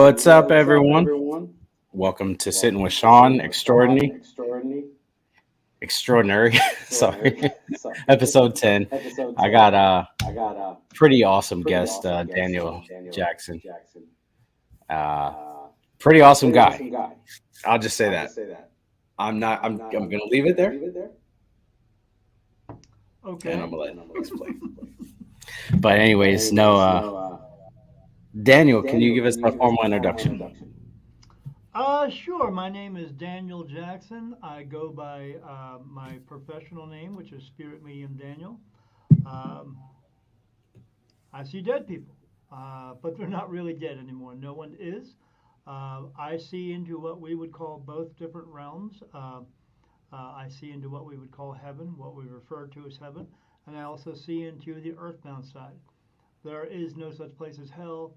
What's up, everyone? Welcome to Sitting with Sean, extraordinary. Sorry, episode 10. I got a pretty awesome guest, Daniel Jackson. Uh, Pretty awesome guy. I'll just say that. I'm not. I'm gonna leave it there, and I'm Okay. gonna let him explain. But anyways, no. Daniel, can you give us a formal introduction? Sure. My name is Daniel Jackson. I go by my professional name, which is Spirit Medium Daniel. Um, I see dead people, but they're not really dead anymore. No one is. I see into what we would call both different realms. I see into what we would call heaven, what we refer to as heaven, and I also see into the earthbound side. There is no such place as hell.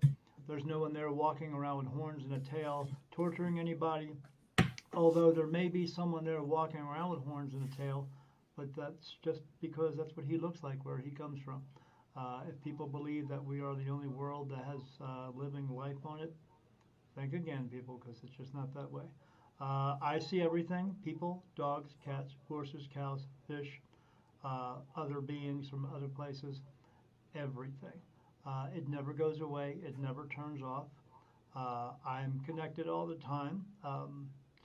There's no one there walking around with horns and a tail torturing anybody. Although there may be someone there walking around with horns and a tail, but that's just because that's what he looks like where he comes from. If people believe that we are the only world that has living life on it, think again, people, because it's just not that way. I see everything people, dogs, cats, horses, cows, fish, other beings from other places, everything. It never goes away, it never turns off. I'm connected all the time.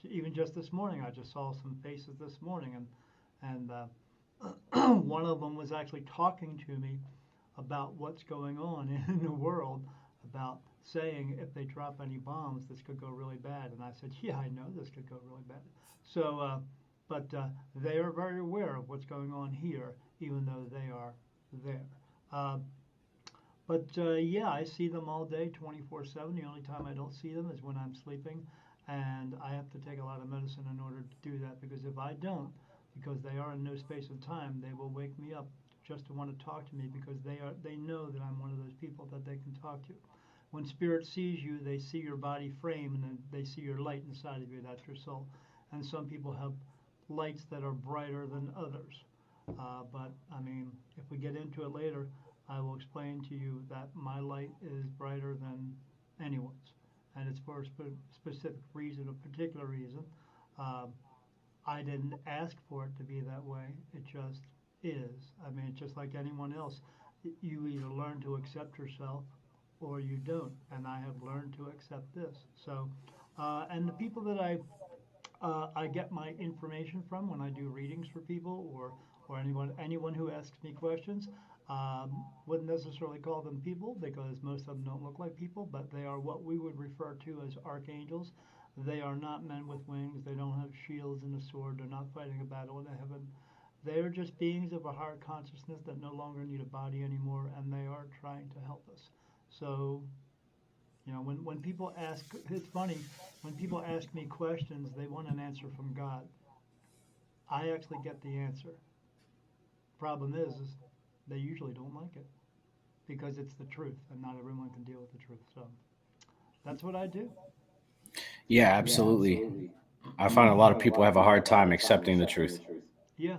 Even just this morning, I just saw some faces this morning, and one of them was actually talking to me about what's going on in the world, about saying if they drop any bombs, this could go really bad. And I said, yeah, I know this could go really bad. So, but they are very aware of what's going on here, even though they are there. Uh, but yeah, I see them all day, 24/7. The only time I don't see them is when I'm sleeping, and I have to take a lot of medicine in order to do that. Because if I don't, because they are in no space of time, they will wake me up just to want to talk to me because they know that I'm one of those people that they can talk to. When spirit sees you, they see your body frame and then they see your light inside of you. That's your soul. And some people have lights that are brighter than others. But I mean, if we get into it later, I will explain to you that my light is brighter than anyone's, and it's for a specific reason, a particular reason. Um, I didn't ask for it to be that way. It just is. I mean, it's just like anyone else. You either learn to accept yourself or you don't, and I have learned to accept this. So, and the people that I get my information from when I do readings for people or anyone who asks me questions. Wouldn't necessarily call them people because most of them don't look like people, but they are what we would refer to as archangels. They are not men with wings. They don't have shields and a sword. They're not fighting a battle in heaven. They are just beings of a higher consciousness that no longer need a body anymore, and they are trying to help us. So when people ask, it's funny, when people ask me questions, they want an answer from God. I actually get the answer. Problem is they usually don't like it because it's the truth, and not everyone can deal with the truth. So that's what I do. Yeah, absolutely. I find a lot of people have a hard time accepting the truth. Yeah,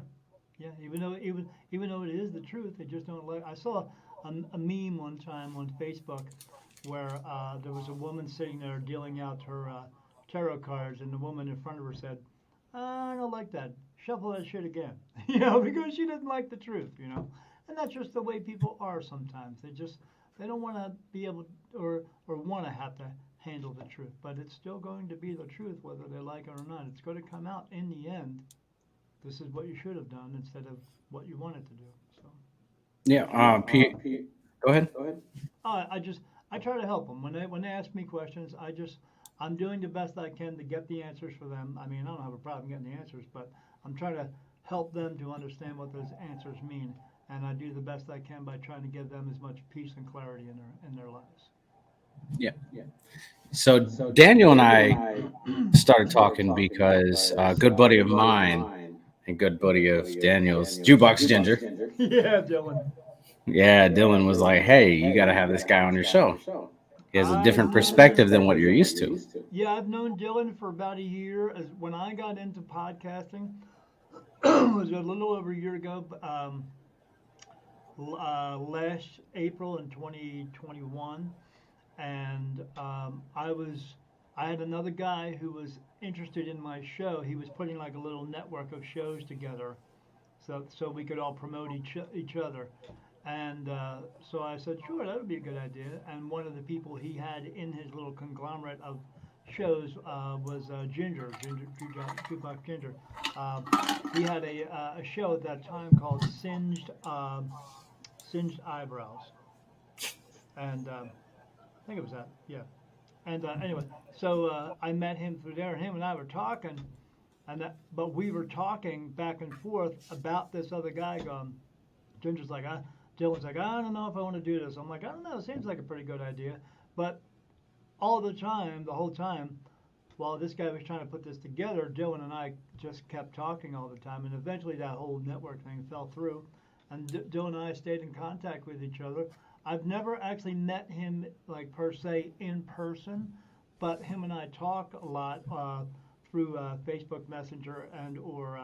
yeah. Even though it is the truth, they just don't like. I saw a meme one time on Facebook where there was a woman sitting there dealing out her tarot cards, and the woman in front of her said, I don't like that. Shuffle that shit again. Because she didn't like the truth. And that's just the way people are sometimes. They don't want to be able or want to have to handle the truth, but it's still going to be the truth whether they like it or not. It's going to come out in the end. This is what you should have done instead of what you wanted to do. So Yeah, Pete, go ahead. I just I try to help them when they ask me questions. I'm doing the best I can to get the answers for them. I mean, I don't have a problem getting the answers, but I'm trying to help them to understand what those answers mean, and I do the best I can by trying to give them as much peace and clarity in their lives. Yeah. So Daniel and I started talking because a good buddy of mine and good buddy of Daniel's, Jukebox Ginger. Yeah, Dylan. Yeah, Dylan was like, "Hey, you got to have this guy on your show. He has a I've different known perspective than what you're used to." Yeah, I've known Dylan for about a year. As when I got into podcasting, it was a little over a year ago. Last April in 2021. and I had another guy who was interested in my show. He was putting like a little network of shows together, so we could all promote each other. And so I said, sure, that would be a good idea. And one of the people he had in his little conglomerate of shows was Jukebox Ginger. Uh, he had a show at that time called Singed Eyebrows, and I think it was that, yeah. And anyway, so I met him through there, and him and I were talking, but we were talking back and forth about this other guy going. Ginger's like, Dylan's like, I don't know if I want to do this. I'm like, I don't know. It seems like a pretty good idea. But all the time, the whole time, while this guy was trying to put this together, Dylan and I just kept talking all the time. And eventually that whole network thing fell through. And Dylan and I stayed in contact with each other. I've never actually met him, like per se, in person, but him and I talk a lot through Facebook Messenger and or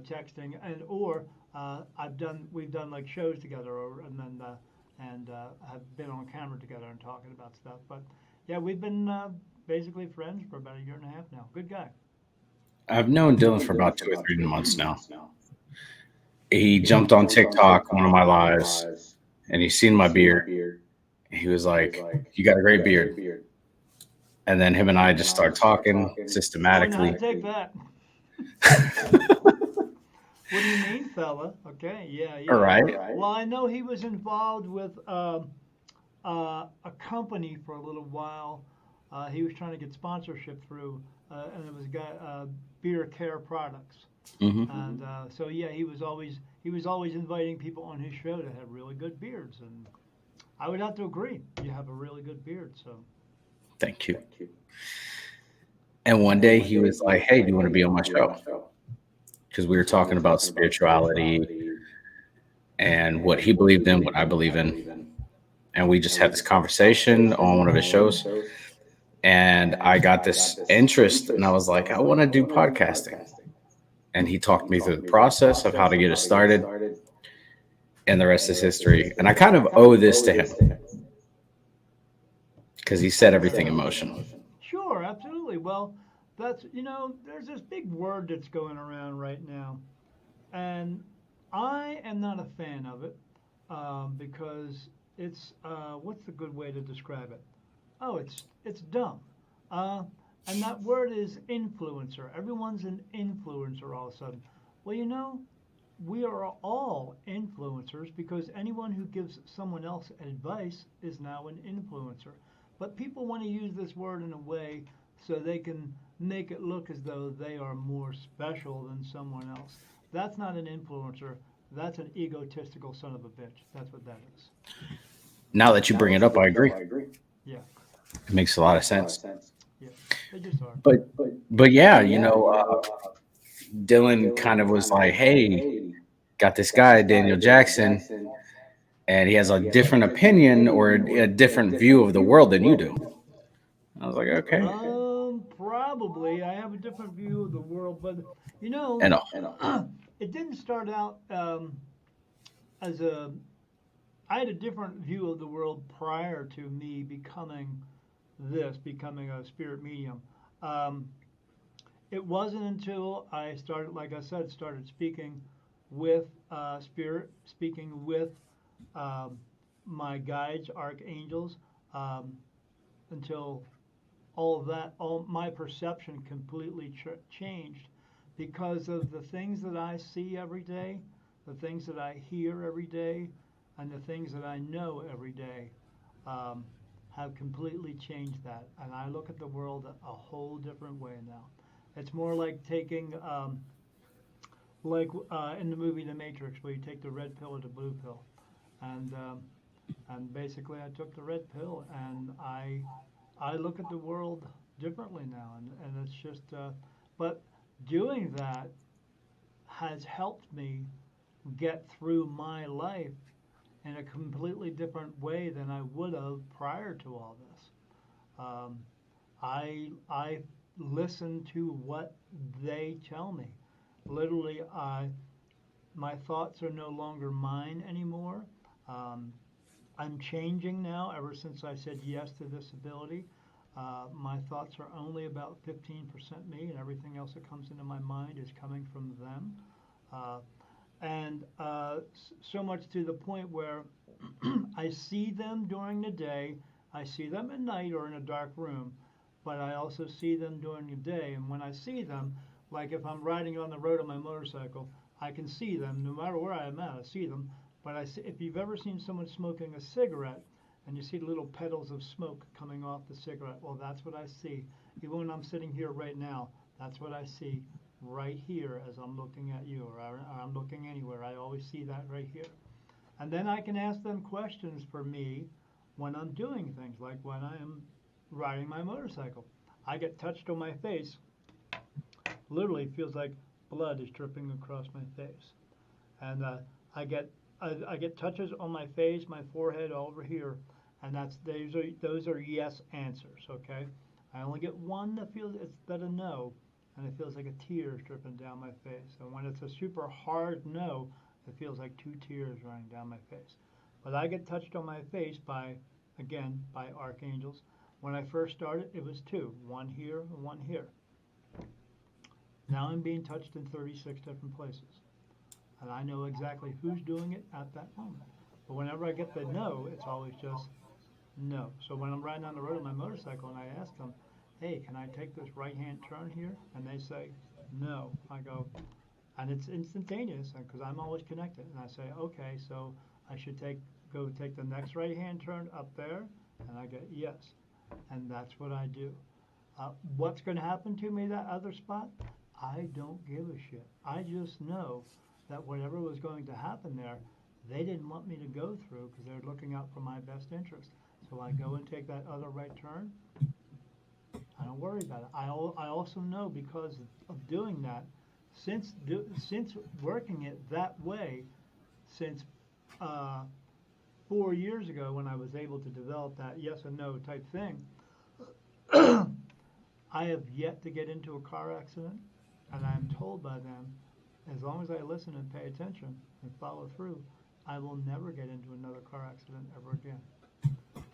texting and or we've done like shows together and have been on camera together and talking about stuff. But yeah, we've been basically friends for about a year and a half now. Good guy. I've known Dylan for about 2 or 3 months now. He jumped on TikTok, one of my lives, and he's seen my beard. He was like, "You got a great beard." And then him and I just start talking Oh, now systematically. take that. What do you mean, fella? Okay, yeah, All yeah. right. Well, I know he was involved with a company for a little while. He was trying to get sponsorship through, and it was a guy, Beer Care Products. Hmm. And so yeah, he was always inviting people on his show that had really good beards, and I would have to agree. You have a really good beard, so Thank you. And one day he was like, "Hey, do you want to be on my show?" Because we were talking about spirituality and what he believed in, what I believe in. And we just had this conversation on one of his shows. And I got this interest, and I was like, I want to do podcasting. And he talked me through the process of how to get it started, and the rest is history. And I kind of owe this to him because he set everything in motion. sure, absolutely. Well, there's this big word that's going around right now, and I am not a fan of it because it's what's the good way to describe it? Oh, it's dumb. Uh, and that word is influencer. Everyone's an influencer all of a sudden. Well, we are all influencers because anyone who gives someone else advice is now an influencer. But people want to use this word in a way so they can make it look as though they are more special than someone else. That's not an influencer. That's an egotistical son of a bitch. That's what that is. Now that you bring it up, I agree. Yeah, It makes a lot of sense. yeah. They just are. But but yeah, Dylan kind of was like, "Hey, got this guy Daniel Jackson, and he has a different opinion or a different view of the world than you do." I was like, "Okay." Probably. I have a different view of the world, but you know, And it didn't start out as a. I had a different view of the world prior to me becoming a spirit medium. Um, it wasn't until I started, like I said, started speaking with spirit, speaking with um, my guides, archangels, um, until all of that, all my perception completely changed because of the things that I see every day, the things that I hear every day, and the things that I know every day um, have completely changed that. And I look at the world a whole different way now. It's more like taking, in the movie The Matrix, where you take the red pill or the blue pill. And basically, I took the red pill, and I look at the world differently now, and it's just. But doing that has helped me get through my life in a completely different way than I would have prior to all this. Um, I listen to what they tell me. Literally, my thoughts are no longer mine anymore. Um, I'm changing now ever since I said yes to this ability. My thoughts are only about 15% me, and everything else that comes into my mind is coming from them. Uh, and so much to the point where I see them during the day, I see them at night or in a dark room, but I also see them during the day. And when I see them, like if I'm riding on the road on my motorcycle, I can see them no matter where I'm at. I see them, but if you've ever seen someone smoking a cigarette and you see the little petals of smoke coming off the cigarette, well, that's what I see. Even when I'm sitting here right now, that's what I see right here as I'm looking at you, or I'm looking anywhere. I always see that right here. And then I can ask them questions for me when I'm doing things, like when I am riding my motorcycle. I get touched on my face. Literally feels like blood is dripping across my face. And I get I get touches on my face, my forehead, all over here, and those are yes answers. Okay, I only get one that feels it's that a no, and it feels like a tear is dripping down my face. And when it's a super hard no, it feels like two tears running down my face. But I get touched on my face by, again, by archangels. When I first started, it was two, one here and one here. Now I'm being touched in 36 different places, and I know exactly who's doing it at that moment. But whenever I get the no, it's always just no. So when I'm riding on the road on my motorcycle and I ask them, hey, can I take this right hand turn here? And they say, no. I go, and it's instantaneous because I'm always connected. And I say, okay, so I should go take the next right hand turn up there. And I get yes. And that's what I do. What's going to happen to me that other spot? I don't give a shit. I just know that whatever was going to happen there, they didn't want me to go through because they're looking out for my best interest. So I go and take that other right turn. I don't worry about it. I also know because of doing that, since working it that way, since uh, 4 years ago when I was able to develop that yes and no type thing, I have yet to get into a car accident, and I am told by them, as long as I listen and pay attention and follow through, I will never get into another car accident ever again.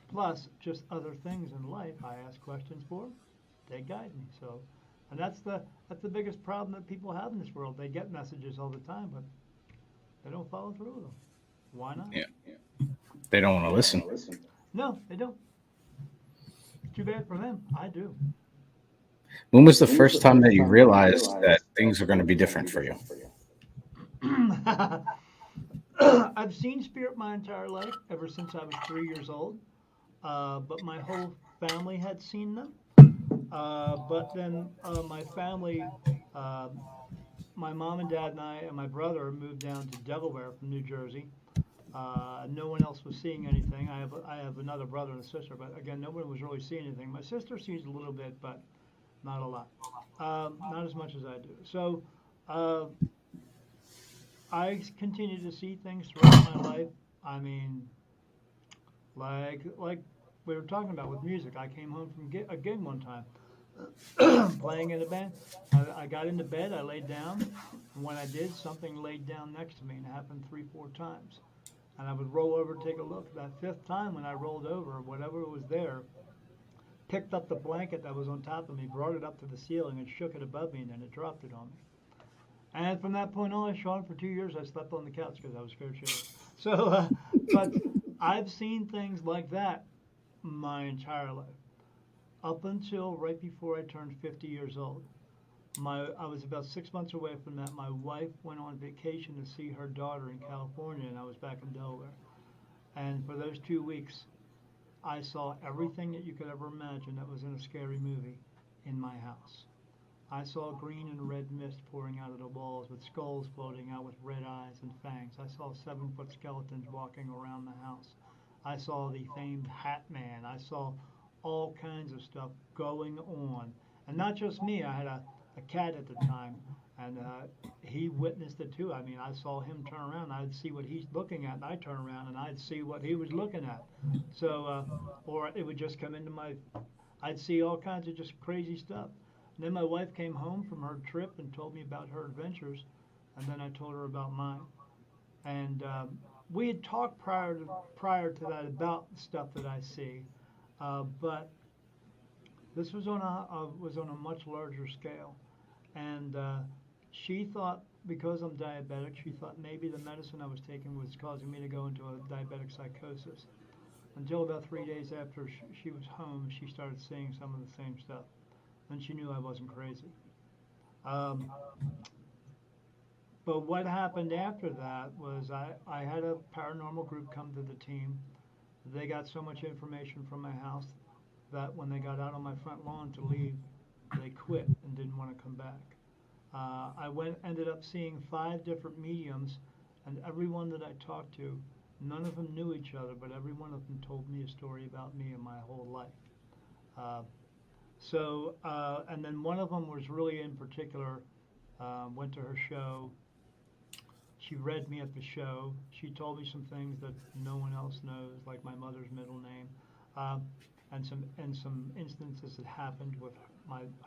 Plus, just other things in life I ask questions for, they guide me. So, and that's the biggest problem that people have in this world. They get messages all the time, but they don't follow through with them. Why not? Yeah. They don't want to listen. No, they don't. Too bad for them. I do. When was the first time that you realized that things are going to be different for you? I've seen spirit my entire life, ever since I was 3 years old. But my whole family had seen them. But then my family, uh, my mom and dad and I and my brother moved down to Delaware from New Jersey. No one else was seeing anything. I have another brother and a sister, but again, no one was really seeing anything. My sister sees a little bit, but not a lot. Not as much as I do. So uh, I continue to see things throughout my life. I mean, like we were talking about with music. I came home from a gig one time, playing in a band. I got into bed, I laid down, and when I did, something laid down next to me, and it happened three, four times. And I would roll over, take a look. That fifth time, when I rolled over, whatever was there picked up the blanket that was on top of me, brought it up to the ceiling, and shook it above me, and then it dropped it on me. And from that point on, Sean, for 2 years, I slept on the couch because I was scared shitless. So, but I've seen things like that my entire life, up until right before I turned 50 years old. I was about 6 months away from that. My wife went on vacation to see her daughter in California, and I was back in Delaware. And for those 2 weeks, I saw everything that you could ever imagine that was in a scary movie in my house. I saw green and red mist pouring out of the walls with skulls floating out with red eyes and fangs. I saw 7 foot skeletons walking around the house. I saw the famed Hat Man. I saw all kinds of stuff going on. And not just me, I had a cat at the time, and he witnessed it too. I mean, I saw him turn around, and I'd see what he's looking at, and I'd turn around and I'd see what he was looking at. So, or it would just come into I'd see all kinds of just crazy stuff. And then my wife came home from her trip and told me about her adventures, and then I told her about mine. And We had talked prior to that about the stuff that I see, but this was on a much larger scale, and she thought because I'm diabetic, she thought maybe the medicine I was taking was causing me to go into a diabetic psychosis. Until about 3 days after she was home, she started seeing some of the same stuff, and she knew I wasn't crazy. Um, but what happened after that was I had a paranormal group come to the team. They got so much information from my house that when they got out on my front lawn to leave, they quit and didn't want to come back. Ended up seeing 5 different mediums, and everyone that I talked to, none of them knew each other, but every one of them told me a story about me and my whole life. Uh, and then one of them was really in particular, went to her show. She read me at the show. She told me some things that no one else knows, like my mother's middle name, um, and some instances that happened with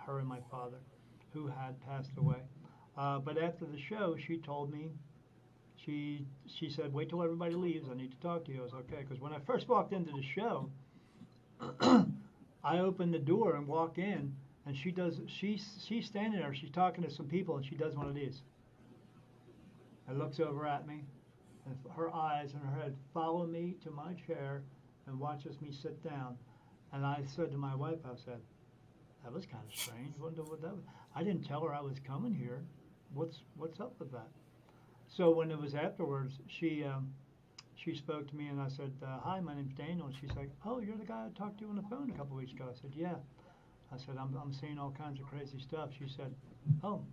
her and my father, who had passed away. But after the show, she told me she said, "Wait till everybody leaves. I need to talk to you." I was okay because when I first walked into the show, I open the door and walk in, and she's standing there. She's talking to some people, and she does one of these. And looks over at me, and her eyes and her head follow me to my chair, and watches me sit down. And I said to my wife, I said, "That was kind of strange. Wonder what that was." I didn't tell her I was coming here. What's up with that? So when it was afterwards, she spoke to me, and I said, "Hi, my name's Daniel." And she's like, "Oh, you're the guy I talked to on the phone a couple weeks ago." I said, "Yeah." I said, I'm seeing all kinds of crazy stuff." She said, "Oh,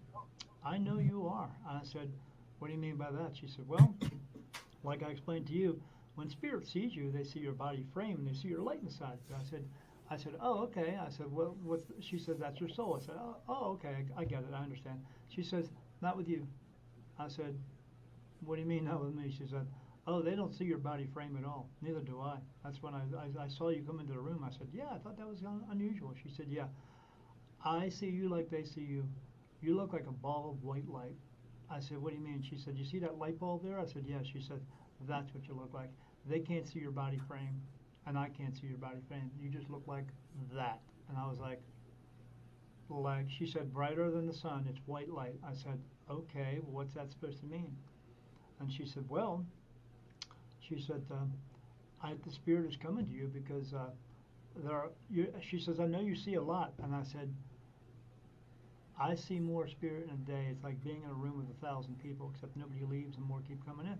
I know you are." And I said, "What do you mean by that?" She said, "Well, like I explained to you, when spirit sees you, they see your body frame and they see your light inside." I said, "Oh, okay." I said, "Well, what's?" She said, "That's your soul." I said, "Oh, okay, I get it, I understand." She says, "Not with you." I said, "What do you mean not with me?" She said, "Oh, they don't see your body frame at all. Neither do I. That's when I saw you come into the room." I said, "Yeah, I thought that was unusual." She said, "Yeah, I see you like they see you. You look like a ball of white light." I said, "What do you mean?" She said, "You see that light bulb there?" I said, "Yeah." She said, "That's what you look like. They can't see your body frame, and I can't see your body frame. You just look like that." And I was like, she said, "Brighter than the sun. It's white light." I said, "Okay, well, what's that supposed to mean?" And she said, "Well," she said, the spirit is coming to you because she says, "I know you see a lot." And I said, "I see more spirit in a day. It's like being in a room with 1,000 people, except nobody leaves and more keep coming in.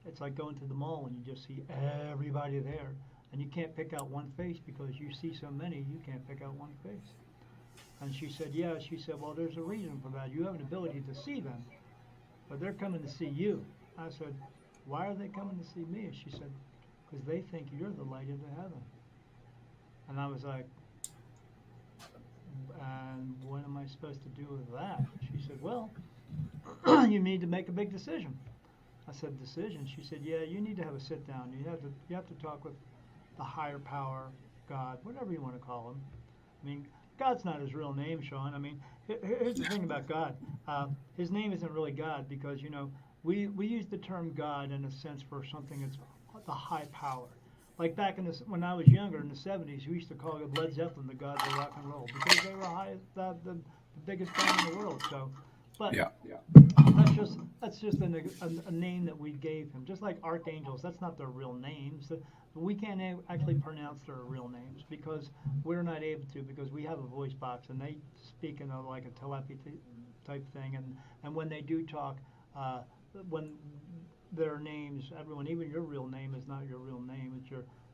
It's like going to the mall and you just see everybody there. And you can't pick out one face because you see so many, you can't pick out one face." And she said, "Yeah." She said, "Well, there's a reason for that. You have an ability to see them, but they're coming to see you." I said, "Why are they coming to see me?" She said, "Because they think you're the light into heaven." And I was like, "And what am I supposed to do with that?" She said, "Well, you need to make a big decision." I said, "Decision?" She said, "Yeah, you need to have a sit down. You have to talk with the higher power, God, whatever you want to call him. I mean, God's not his real name, Sean. I mean, here's the thing about God. His name isn't really God because, we use the term God in a sense for something that's the high power. Like back when I was younger in the 70s, we used to call Led Zeppelin the God of rock and roll because they were the biggest band in the world. So, but Yeah. that's just a name that we gave him. Just like archangels, that's not their real names. We can't actually pronounce their real names because we're not able to because we have a voice box and they speak in like a telepathy type thing. And when they do talk, uh, when their names, everyone, even your real name is not your real name.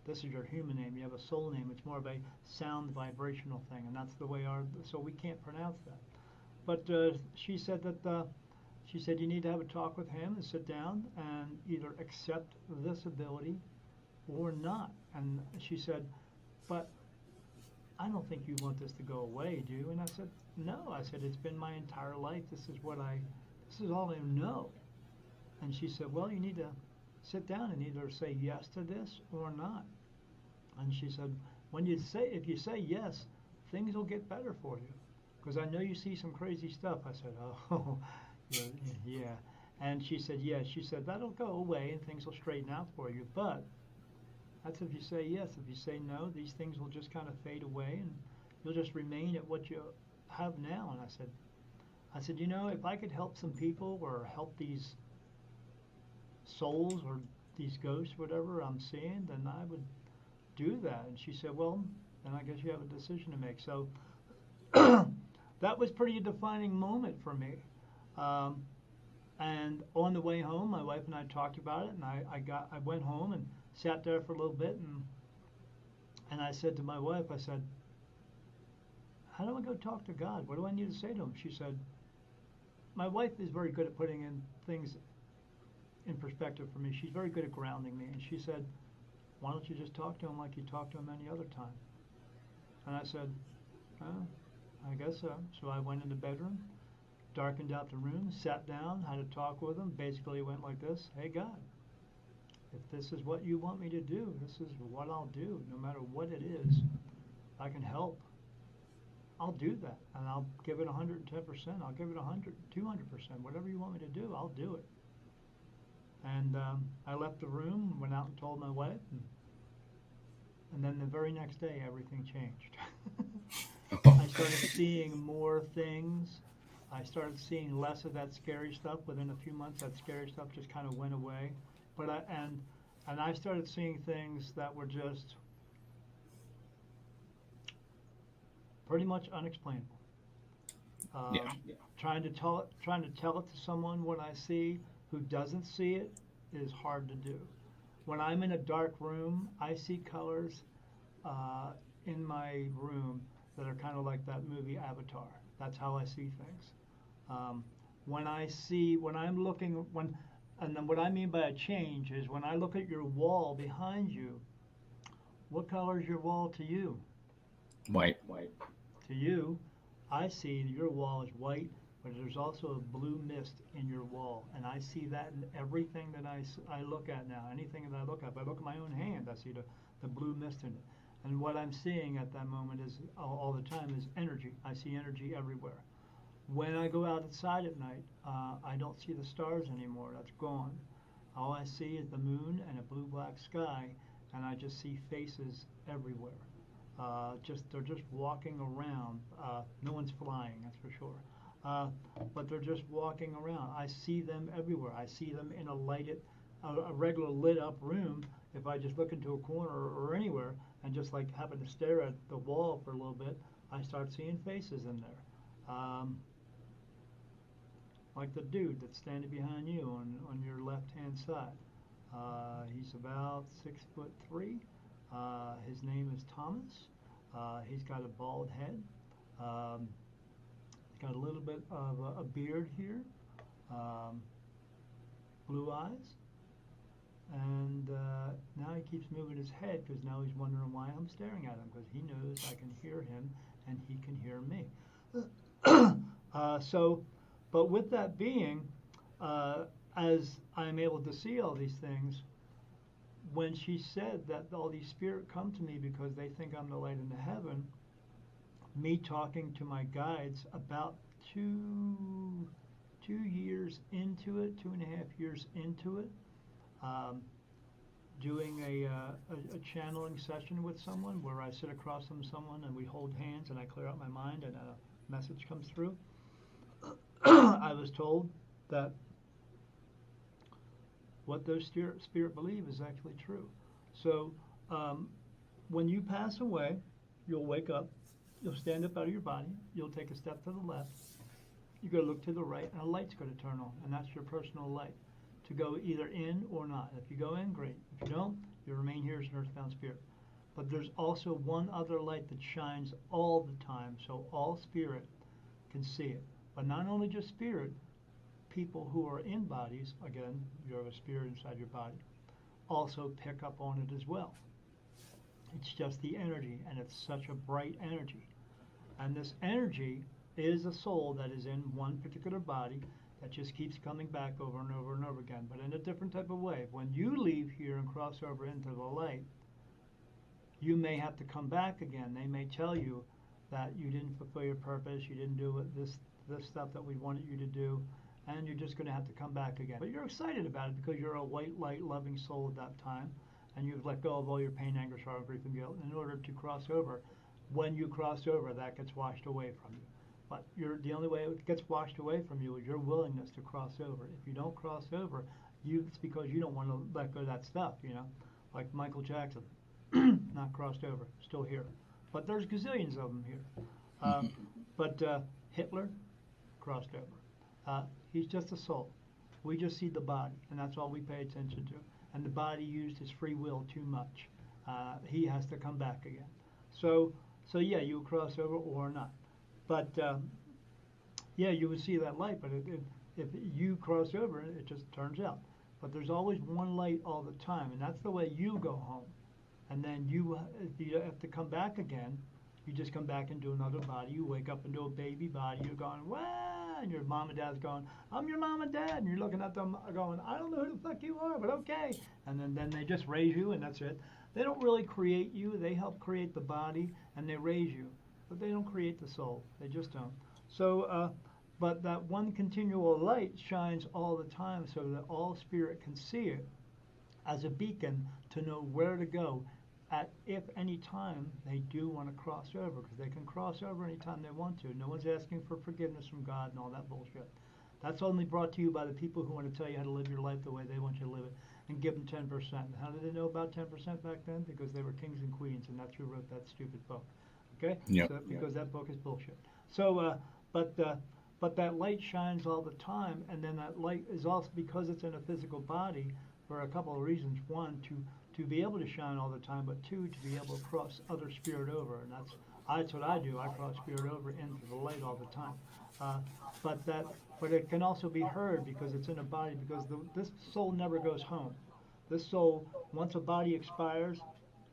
This is your human name. You have a soul name. It's more of a sound vibrational thing, and that's the way so we can't pronounce that. But she said you need to have a talk with him and sit down and either accept this ability or not. And she said, "But I don't think you want this to go away, do you?" And I said, "No." I said, "It's been my entire life. This is all I know." And she said, "Well, you need to sit down and either say yes to this or not." And she said, if you say yes, things will get better for you. Because I know you see some crazy stuff." I said, "Oh, yeah, yeah." And she said, yes. She said, that'll go away and things will straighten out for you. But that's if you say yes. If you say no, these things will just kind of fade away and you'll just remain at what you have now. And I said, if I could help some people or help these souls or these ghosts, whatever I'm seeing, then I would do that. And she said, well, then I guess you have a decision to make. So that was pretty defining moment for me. Um, and on the way home, my wife and I talked about it, and I went home and sat there for a little bit, and I said to my wife, I said, how do I go talk to God? What do I need to say to him? She said, my wife is very good at putting in things in perspective for me. She's very good at grounding me. And she said, why don't you just talk to him like you talk to him any other time? And I said, oh, I guess so. So I went in the bedroom, darkened out the room, sat down, had a talk with him. Basically went like this, hey God, if this is what you want me to do, this is what I'll do. No matter what it is, if I can help, I'll do that. And I'll give it 110%. I'll give it 100, 200%. Whatever you want me to do, I'll do it. And I left the room, went out and told my wife, and then the very next day, everything changed. I started seeing more things. I started seeing less of that scary stuff. Within a few months, that scary stuff just kind of went away. But and I started seeing things that were just pretty much unexplainable. Yeah. Trying to tell it to someone what I see who doesn't see it is hard to do. When I'm in a dark room, I see colors uh, in my room that are kind of like that movie Avatar. That's how I see things. Um, when I'm looking, and then what I mean by a change is when I look at your wall behind you, what color is your wall to you? White. To you, I see your wall is white, but there's also a blue mist in your wall, and I see that in everything that I look at now. Anything that I look at, if I look at my own hand, I see the blue mist in it. And what I'm seeing at that moment is all the time is energy. I see energy everywhere. When I go outside at night, I don't see the stars anymore. That's gone. All I see is the moon and a blue-black sky, and I just see faces everywhere. They're just walking around. No one's flying, that's for sure. Uh, but they're just walking around. I see them everywhere. I see them in a regular lit up room. If I just look into a corner or anywhere and just like happen to stare at the wall for a little bit, I start seeing faces in there. Like the dude that's standing behind you on your left hand side. He's about 6'3". His name is Thomas. He's got a bald head. Um, he's got a little bit of a beard here. Um, blue eyes. And now he keeps moving his head because now he's wondering why I'm staring at him because he knows I can hear him and he can hear me. So, but with that being, as I'm able to see all these things, when she said that all these spirit come to me because they think I'm the light in the heaven, me talking to my guides about two years into it, 2.5 years into it, um, doing a channeling session with someone where I sit across from someone and we hold hands and I clear out my mind and a message comes through. I was told that what those spirit believe is actually true. So um, when you pass away, you'll wake up, you'll stand up out of your body, you'll take a step to the left, you're going to look to the right, and a light's going to turn on, and that's your personal light to go either in or not. If you go in, great. If you don't, you remain here as an earthbound spirit. But there's also one other light that shines all the time, so all spirit can see it. But not only just spirit, people who are in bodies, again, you have a spirit inside your body, also pick up on it as well. It's just the energy, and it's such a bright energy. And this energy is a soul that is in one particular body that just keeps coming back over and over and over again, but in a different type of way. When you leave here and cross over into the light, you may have to come back again. They may tell you that you didn't fulfill your purpose, you didn't do this stuff that we wanted you to do, and you're just going to have to come back again. But you're excited about it because you're a white light loving soul at that time, and you've let go of all your pain, anger, sorrow, grief, and guilt in order to cross over. When you cross over, that gets washed away from you. But the only way it gets washed away from you is your willingness to cross over. If you don't cross over, it's because you don't want to let go of that stuff, like Michael Jackson, not crossed over, still here. But there's gazillions of them here. Uh, but Hitler crossed over. He's just a soul. We just see the body, and that's all we pay attention to. And the body used his free will too much. He has to come back again. So, so yeah, you would cross over or not. But yeah, you would see that light. But if you cross over, it just turns out. But there's always one light all the time, and that's the way you go home. And then if you have to come back again, you just come back into another body. You wake up into a baby body. You're going, wow, and your mom and dad's going, I'm your mom and dad. And you're looking at them going, I don't know who the fuck you are, but okay. And then they just raise you, and that's it. They don't really create you. They help create the body, and they raise you. But they don't create the soul. They just don't. So, but that one continual light shines all the time so that all spirit can see it as a beacon to know where to go at if any time they do want to cross over, because they can cross over anytime they want to. No one's asking for forgiveness from God and all that bullshit. That's only brought to you by the people who want to tell you how to live your life the way they want you to live it and give them 10%. How did they know about 10% back then? Because they were kings and queens, and that's who wrote that stupid book. Okay? Yep. So because that book is bullshit. So, but but that light shines all the time, and then that light is also, because it's in a physical body, for a couple of reasons. One, to be able to shine all the time, but two, to be able to cross other spirit over, and that's what I do. I cross spirit over into the light all the time. Uh, but it can also be heard because it's in a body. Because this soul never goes home. This soul, once a body expires,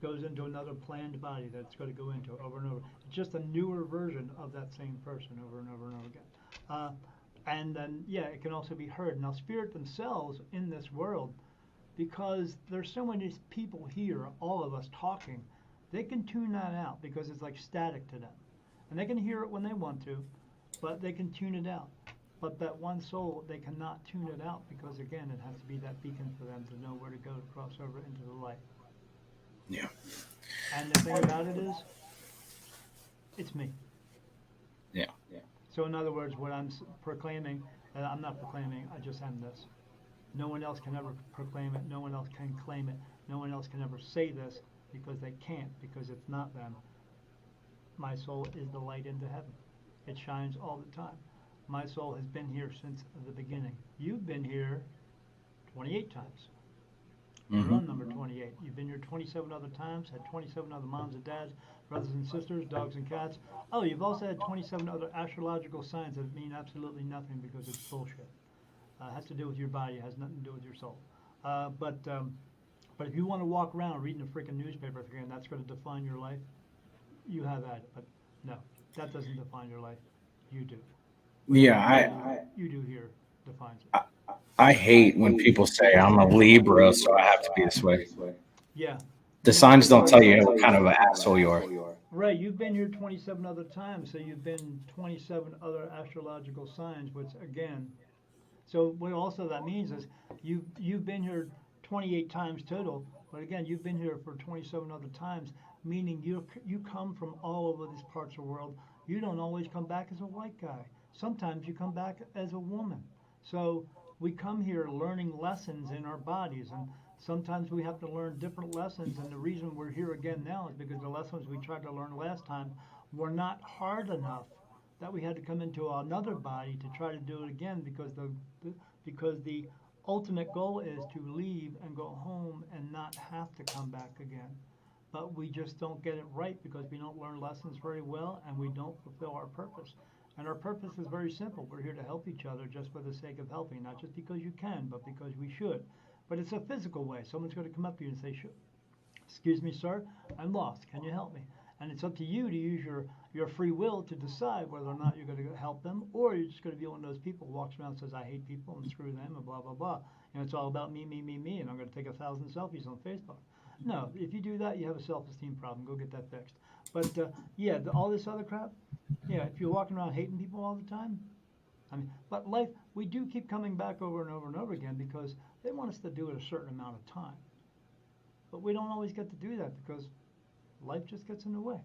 goes into another planned body that it's going to go into over and over. It's just a newer version of that same person over and over and over again. Uh, and then, yeah, it can also be heard. Now, spirit themselves in this world, because there's so many people here, all of us talking, they can tune that out because it's like static to them. And they can hear it when they want to, but they can tune it out. But that one soul, they cannot tune it out because, again, it has to be that beacon for them to know where to go to cross over into the light. Yeah. And the thing about it is, it's me. Yeah. So, in other words, what I'm proclaiming, I'm not proclaiming, I just am this. No one else can ever proclaim it. No one else can claim it. No one else can ever say this because they can't, because it's not them. My soul is the light into heaven. It shines all the time. My soul has been here since the beginning. You've been here 28 times. You're Mm-hmm. on number 28. You've been here 27 other times, had 27 other moms and dads, brothers and sisters, dogs and cats. Oh, you've also had 27 other astrological signs that mean absolutely nothing because it's bullshit. It has to do with your body. It has nothing to do with your soul. But if you want to walk around reading a freaking newspaper again, that's going to define your life. You have at it. But no, that doesn't define your life. You do. Yeah. Whatever you do here defines it. I hate when people say I'm a Libra, so I have to be this way. Yeah. The And that's signs don't tell because you what kind of an asshole you are. right, you've been here 27 other times, so you've been 27 other astrological signs, which again, so what also that means is you've been here 28 times total, but again, you've been here for 27 other times, meaning you come from all over these parts of the world. You don't always come back as a white guy. Sometimes you come back as a woman. So we come here learning lessons in our bodies, and sometimes we have to learn different lessons. And the reason we're here again now is because the lessons we tried to learn last time were not hard enough that we had to come into another body to try to do it again because the ultimate goal is to leave and go home and not have to come back again. But we just don't get it right because we don't learn lessons very well and we don't fulfill our purpose. And our purpose is very simple. We're here to help each other just for the sake of helping, not just because you can, but because we should. But it's a physical way. Someone's going to come up to you and say, excuse me, sir, I'm lost. Can you help me? And it's up to you to use your free will to decide whether or not you're going to help them, or you're just going to be one of those people who walks around and says, I hate people and screw them and blah, blah, blah. And it's all about me, me, me, me, and I'm going to take 1,000 selfies on Facebook. No, if you do that, you have a self-esteem problem. Go get that fixed. But yeah, all this other crap, yeah, if you're walking around hating people all the time, I mean, but life, we do keep coming back over and over and over again because they want us to do it a certain amount of time. But we don't always get to do that because life just gets in the way.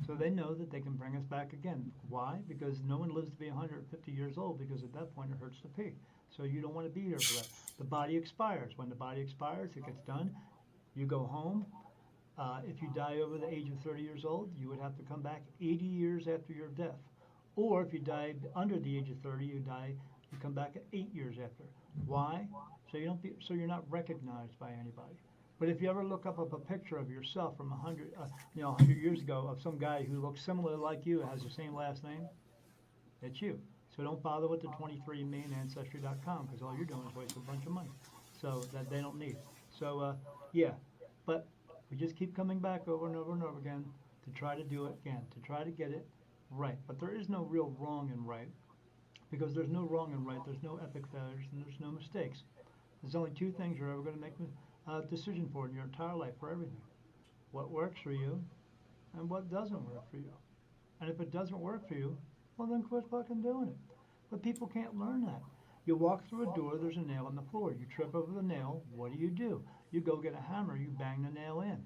So they know that they can bring us back again. Why? Because no one lives to be 150 years old because at that point it hurts to pee. So you don't want to be here for that. The body expires. When the body expires, it gets done. You go home. If you die over the age of 30 years old, you would have to come back 80 years after your death. Or if you die under the age of 30, you come back 8 years after. Why? So you're not recognized by anybody. But if you ever look up a picture of yourself from 100 years ago of some guy who looks similar like you, has the same last name, it's you. So don't bother with the 23andMe and Ancestry.com because all you're doing is wasting a bunch of money. So that they don't need. So yeah, but we just keep coming back over and over and over again to try to do it again, to try to get it right. But there is no real wrong and right because there's no wrong and right. There's no epic failures and there's no mistakes. There's only two things you're ever going to make a decision for in your entire life for everything: what works for you and what doesn't work for you. And if it doesn't work for you, well, then quit fucking doing it. But people can't learn that. You walk through a door, there's a nail in the floor. You trip over the nail, what do? You go get a hammer, you bang the nail in.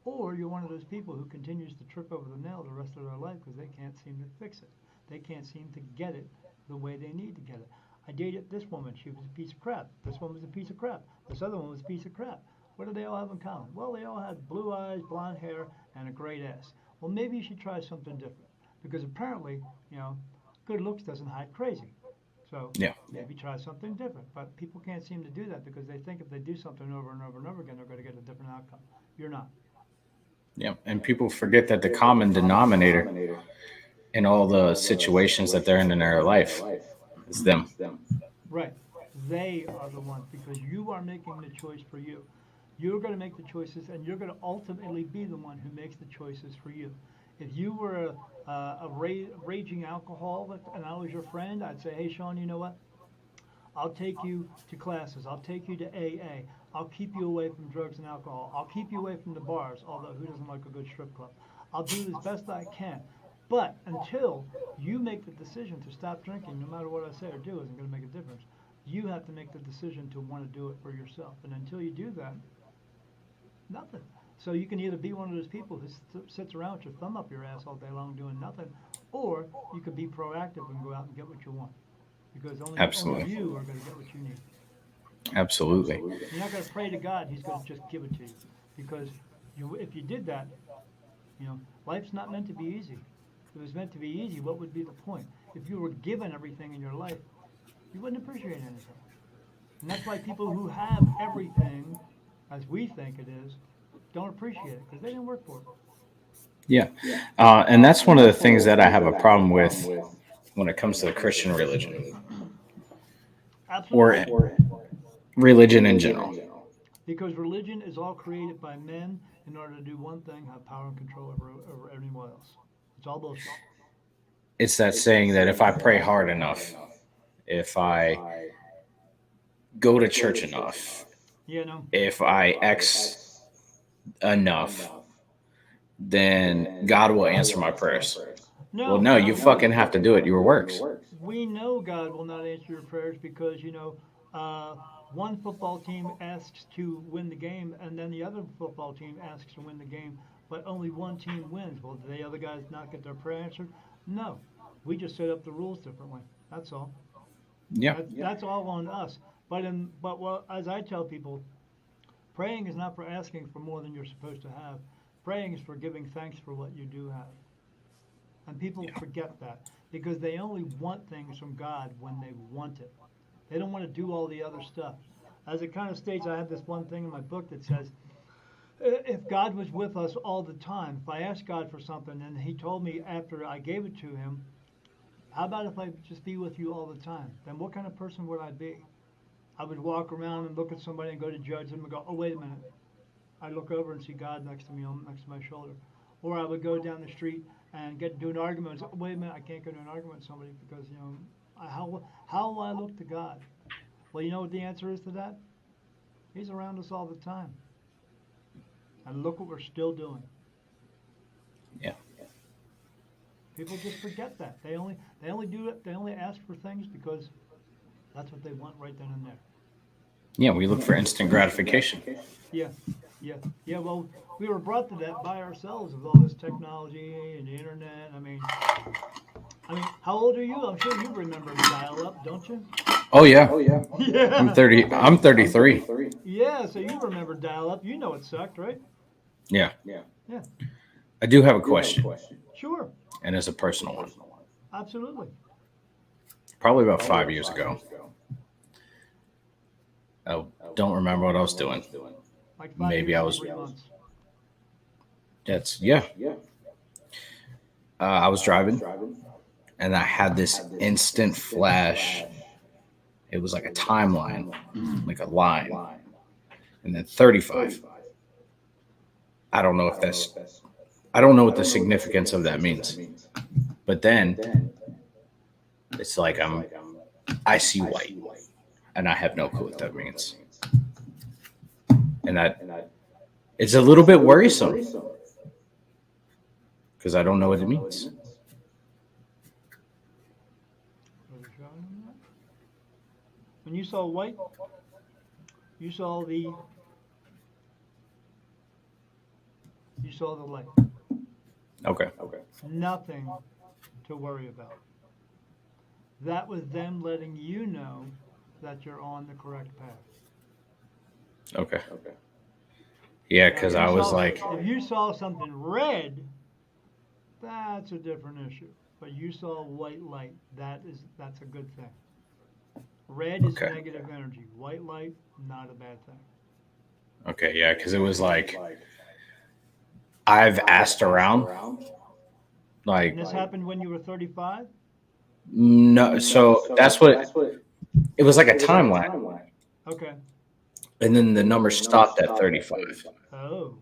Or you're one of those people who continues to trip over the nail the rest of their life because they can't seem to fix it. They can't seem to get it the way they need to get it. I dated this woman. She was a piece of crap. This one was a piece of crap. This other one was a piece of crap. What do they all have in common? Well, they all had blue eyes, blonde hair, and a great ass. Well, maybe you should try something different because apparently, you know, good looks doesn't hide crazy. So Yeah. maybe try something different. But people can't seem to do that because they think if they do something over and over and over again, they're going to get a different outcome. You're not. Yeah. And people forget that the common denominator in all the situations that they're in their life is them. Right. They are the ones because you are making the choice for you. You're going to make the choices and you're going to ultimately be the one who makes the choices for you. If you were raging alcoholic and I was your friend, I'd say, hey, Sean, you know what? I'll take you to classes. I'll take you to AA. I'll keep you away from drugs and alcohol. I'll keep you away from the bars, although who doesn't like a good strip club? I'll do as best I can. But until you make the decision to stop drinking, no matter what I say or do isn't going to make a difference. You have to make the decision to want to do it for yourself. And until you do that, nothing. So you can either be one of those people who sits around with your thumb up your ass all day long doing nothing, or you could be proactive and go out and get what you want because only Absolutely. you are going to get what you need. Absolutely. You're not going to pray to God; He's going to just give it to you because if you did that, life's not meant to be easy. If it was meant to be easy, what would be the point? If you were given everything in your life, you wouldn't appreciate anything. And that's why people who have everything, as we think it is, don't appreciate it because they didn't work for it. Yeah. And that's one of the things that I have a problem with when it comes to the Christian religion or Absolutely. religion in general. Because religion is all created by men in order to do one thing, have power and control over anyone else. It's all bullshit. It's that saying that if I pray hard enough, if I go to church enough, You know? if I X enough, then God will answer my prayers. Well, No, no, you fucking have to do it. Your works. we know God will not answer your prayers because, one football team asks to win the game and then the other football team asks to win the game, but only one team wins. Well, do the other guys not get their prayer answered? No. We just set up the rules differently. That's all. Yeah. That's all on us. But well, as I tell people, praying is not for asking for more than you're supposed to have. Praying is for giving thanks for what you do have. And people Yeah. forget that because they only want things from God when they want it. They don't want to do all the other stuff. As it kind of states, I have this one thing in my book that says, if God was with us all the time, if I asked God for something and He told me after I gave it to Him, how about if I just be with you all the time? Then what kind of person would I be? I would walk around and look at somebody and go to judge them and go, oh, wait a minute. I look over and see God next to me, next to my shoulder. Or I would go down the street and get into an argument and say, oh, wait a minute, I can't go to an argument with somebody because, how will I look to God? Well, you know what the answer is to that? He's around us all the time. And look what we're still doing. Yeah. People just forget that. They only do it. They only ask for things because that's what they want right then and there. Yeah, we look for instant gratification. Yeah, yeah, yeah. Well, we were brought to that by ourselves with all this technology and the internet. I mean, how old are you? I'm sure you remember dial-up, don't you? Oh yeah, I'm Yeah, 30. I'm 33. yeah. So you remember dial-up? You know it sucked, right? Yeah, Yeah, I do have a question, sure, and it's a personal one. absolutely. Probably about 5 years ago. I don't remember what I was doing. Like five Maybe years I and was. 3 months. That's yeah. I was driving, and I had this instant flash. It was like a timeline, like a line, and then 35. I don't know if that's. I don't know what the significance of that means. But then it's like I see white, and I have no clue what that means, and that it's a little bit worrisome because I don't know what it means. When you saw white, you saw the you saw the light. Okay. Nothing to worry about. That was them letting you know that you're on the correct path. Okay. Yeah, Now, because I was like, if you saw something red, that's a different issue. But you saw white light. That's a good thing. Red is okay, negative energy. White light, not a bad thing. okay, yeah, because it was like I've asked around, And like this happened when you were 35? no, so that's what it was like a timeline, Okay. and then the number stopped at 35. Oh.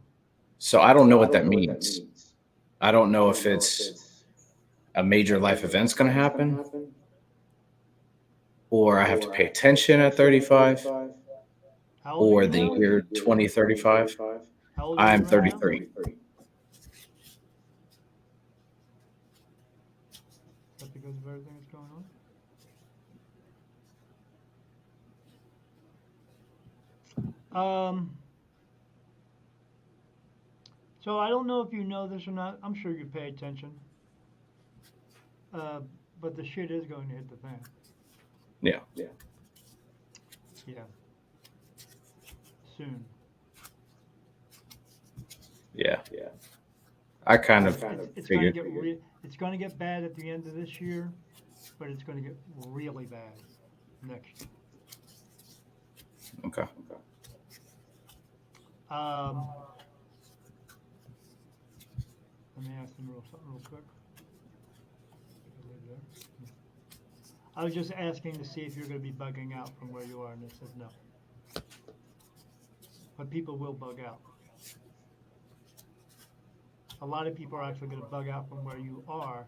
So I don't know what that means. I don't know if it's a major life event's going to happen, or I have to pay attention at 35, How old are or you the now? year 2035. How old are you I'm right now? 33. Is that because of everything that's going on? So I don't know if you know this or not. I'm sure you pay attention. Uh, but the shit is going to hit the fan. Yeah, Yeah. Soon. yeah. I kind of It's going to figured. it's going to get bad at the end of this year, but it's going to get really bad next year. Okay. Um, Let me ask them something real quick. I was just asking to see if you're going to be bugging out from where you are, and they said no. But people will bug out. A lot of people are actually going to bug out from where you are,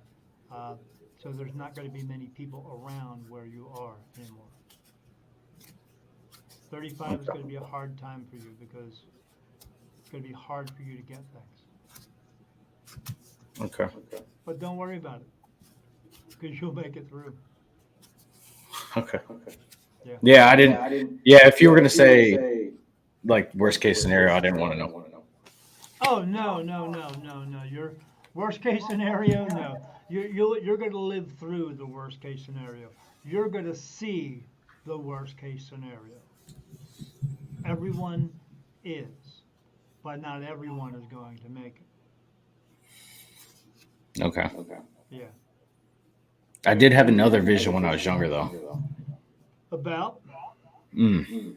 uh, so there's not going to be many people around where you are anymore. 35 is going to be a hard time for you because it's going to be hard for you to get things. Okay. But don't worry about it because you'll make it through. Okay. Yeah. Yeah, I didn't. Yeah, if you were gonna say like worst case scenario, I didn't want to know. Oh no, no, no, no, no. Your worst case scenario, no. You're going to live through the worst case scenario. You're going to see the worst case scenario. Everyone is, but not everyone is going to make Okay. it. Yeah. I did have another vision when I was younger, though. About? Mm.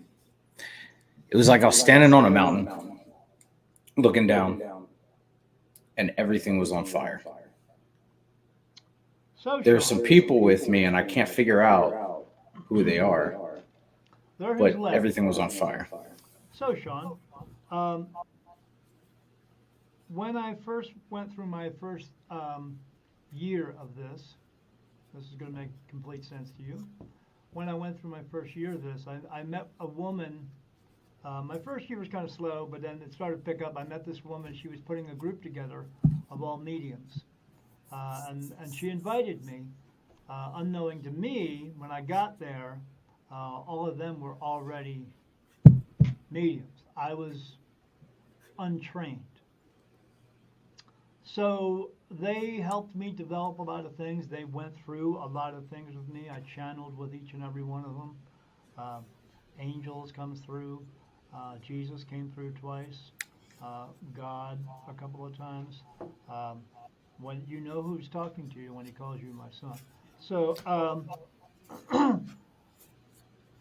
It was like I was standing on a mountain, looking down, and everything was on fire. So, There were some Sean, people with me, and I can't figure out who they are, they're his but legs. everything was on fire. So, Sean, um, when I first went through my first year of this is going to make complete sense to you. When I went through my first year of this, I met a woman. My first year was kind of slow, but then it started to pick up. I met this woman. She was putting a group together of all mediums. and she invited me. Unknowing to me, when I got there, all of them were already mediums. I was untrained. So they helped me develop a lot of things. They went through a lot of things with me. I channeled with each and every one of them. Uh, Angels comes through. Jesus came through twice. God a couple of times. Um, when you know who's talking to you when he calls you my son. So,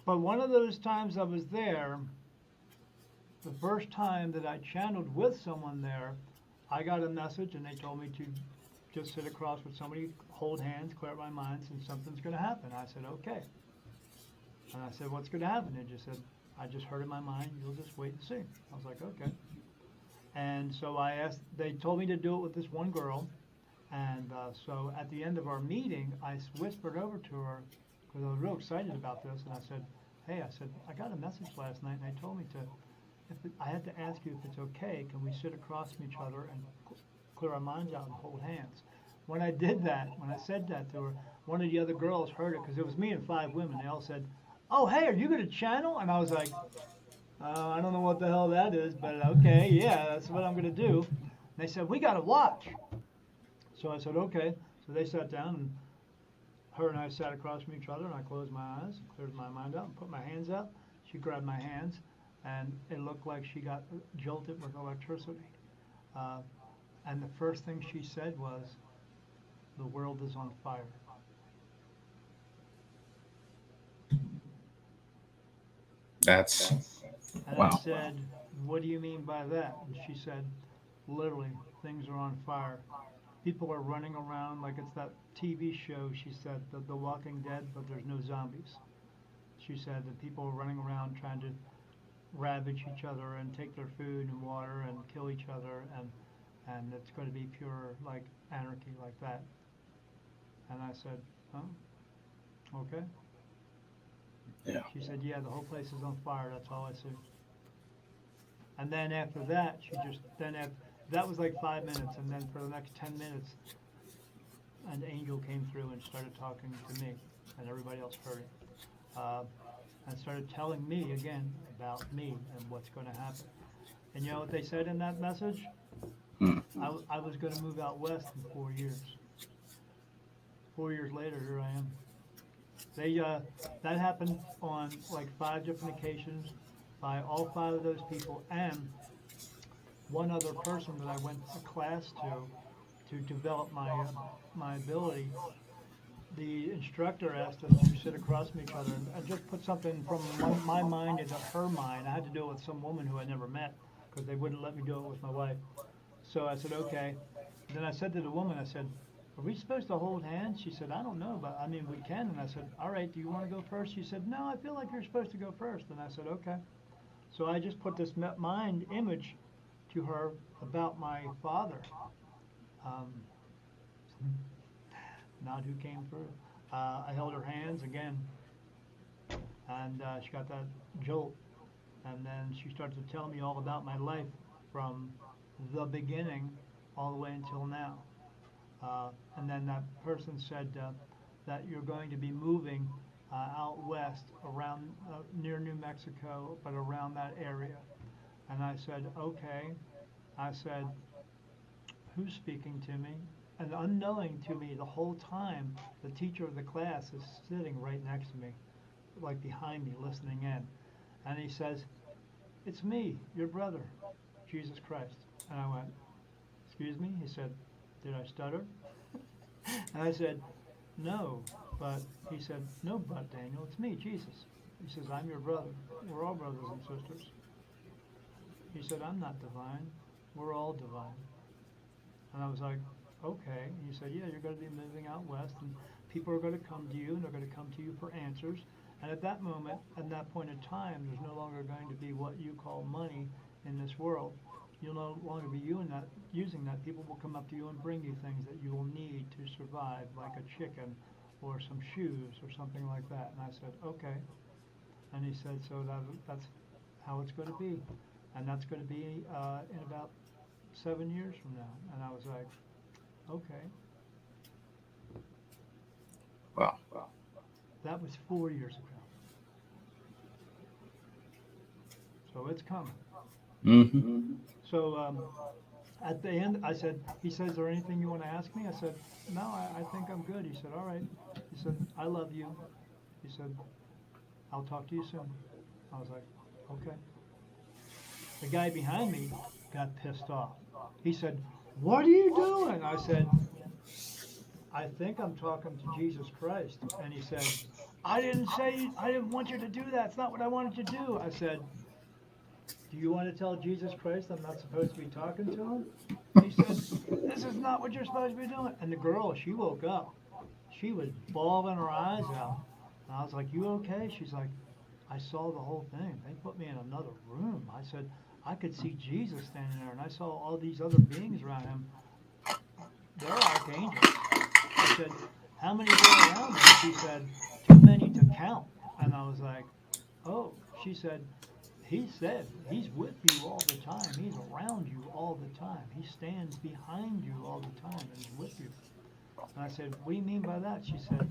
but one of those times I was there, the first time that I channeled with someone there, I got a message and they told me to just sit across with somebody, hold hands, clear my mind, and something's going to happen. I said, okay. And I said, what's going to happen? They just said, I just heard in my mind, you'll just wait and see. I was like, okay. And so I asked, they told me to do it with this one girl. And so at the end of our meeting, I whispered over to her because I was real excited about this. And I said, hey, I said, I got a message last night and they told me to, I had to ask you if it's okay, can we sit across from each other and clear our minds out and hold hands? When I did that, when I said that to her, one of the other girls heard it because it was me and five women. They all said, oh, hey, are you going to channel? And I was like, I don't know what the hell that is, but okay, yeah, that's what I'm going to do. And they said, we got to watch. So I said, okay. So they sat down, and her and I sat across from each other, and I closed my eyes, cleared my mind out, and put my hands out. She grabbed my hands, and it looked like she got jolted with electricity. Uh, and the first thing she said was, the world is on fire. That's And I wow. said, what do you mean by that? And she said, literally, things are on fire. People are running around like it's that TV show, she said, the Walking Dead, but there's no zombies. She said that people are running around trying to ravage each other and take their food and water and kill each other, and it's going to be pure like anarchy like that. And I said, oh, okay. Yeah. She said, yeah, the whole place is on fire. That's all I see. And then after that, she just then after, that was like 5 minutes, and then for the next 10 minutes, an angel came through and started talking to me, and everybody else heard it, uh, and started telling me again about me and what's going to happen. And you know what they said in that message? Mm. I was going to move out west in 4 years. 4 years later, here I am. They that happened on like five different occasions by all five of those people and one other person that I went a class to develop my ability. The instructor asked us to sit across from each other and just put something from my mind into her mind. I had to do it with some woman who I never met because they wouldn't let me do it with my wife. So I said, okay. Then I said to the woman, I said, are we supposed to hold hands? She said, I don't know, but I mean, we can. And I said, all right, do you want to go first? She said, no, I feel like you're supposed to go first. And I said, okay. So I just put this mind image to her about my father, um, not who came through. I held her hands again, and she got that jolt. And then she started to tell me all about my life from the beginning all the way until now. And then that person said that you're going to be moving out west around near New Mexico, but around that area. And I said, okay. I said, who's speaking to me? And unknowing to me the whole time, the teacher of the class is sitting right next to me, like behind me, listening in. And he says, it's me, your brother, Jesus Christ. And I went, excuse me? He said, did I stutter? And I said, no, but he said, no, but Daniel, it's me, Jesus. He says, I'm your brother. We're all brothers and sisters. He said, I'm not divine. We're all divine. And I was like, okay. And he said, yeah, you're going to be moving out west, and people are going to come to you, and they're going to come to you for answers. And at that moment, at that point in time, there's no longer going to be what you call money in this world. You'll no longer be using that. People will come up to you and bring you things that you will need to survive, like a chicken or some shoes or something like that. And I said, okay. And he said, so that's how it's going to be. And that's going to be in about 7 years from now. And I was like, okay. Well. That was 4 years ago. So it's coming. Hmm. So at the end, I said, he says, is there anything you want to ask me? I said, no, I think I'm good. He said, all right. He said, I love you. He said, I'll talk to you soon. I was like, okay. The guy behind me got pissed off. He said, what are you doing? I said, I think I'm talking to Jesus Christ. And he said, I didn't want you to do that. It's not what I wanted you to do. I said, do you want to tell Jesus Christ I'm not supposed to be talking to him? He said, this is not what you're supposed to be doing. And the girl, she woke up. She was bawling her eyes out. And I was like, you okay? She's like, I saw the whole thing. They put me in another room. I said, I could see Jesus standing there, and I saw all these other beings around him. They're archangels. I said, how many were around me? She said, too many to count. And I was like, oh. She said, he said he's with you all the time. He's around you all the time. He stands behind you all the time and is with you. And I said, what do you mean by that? She said,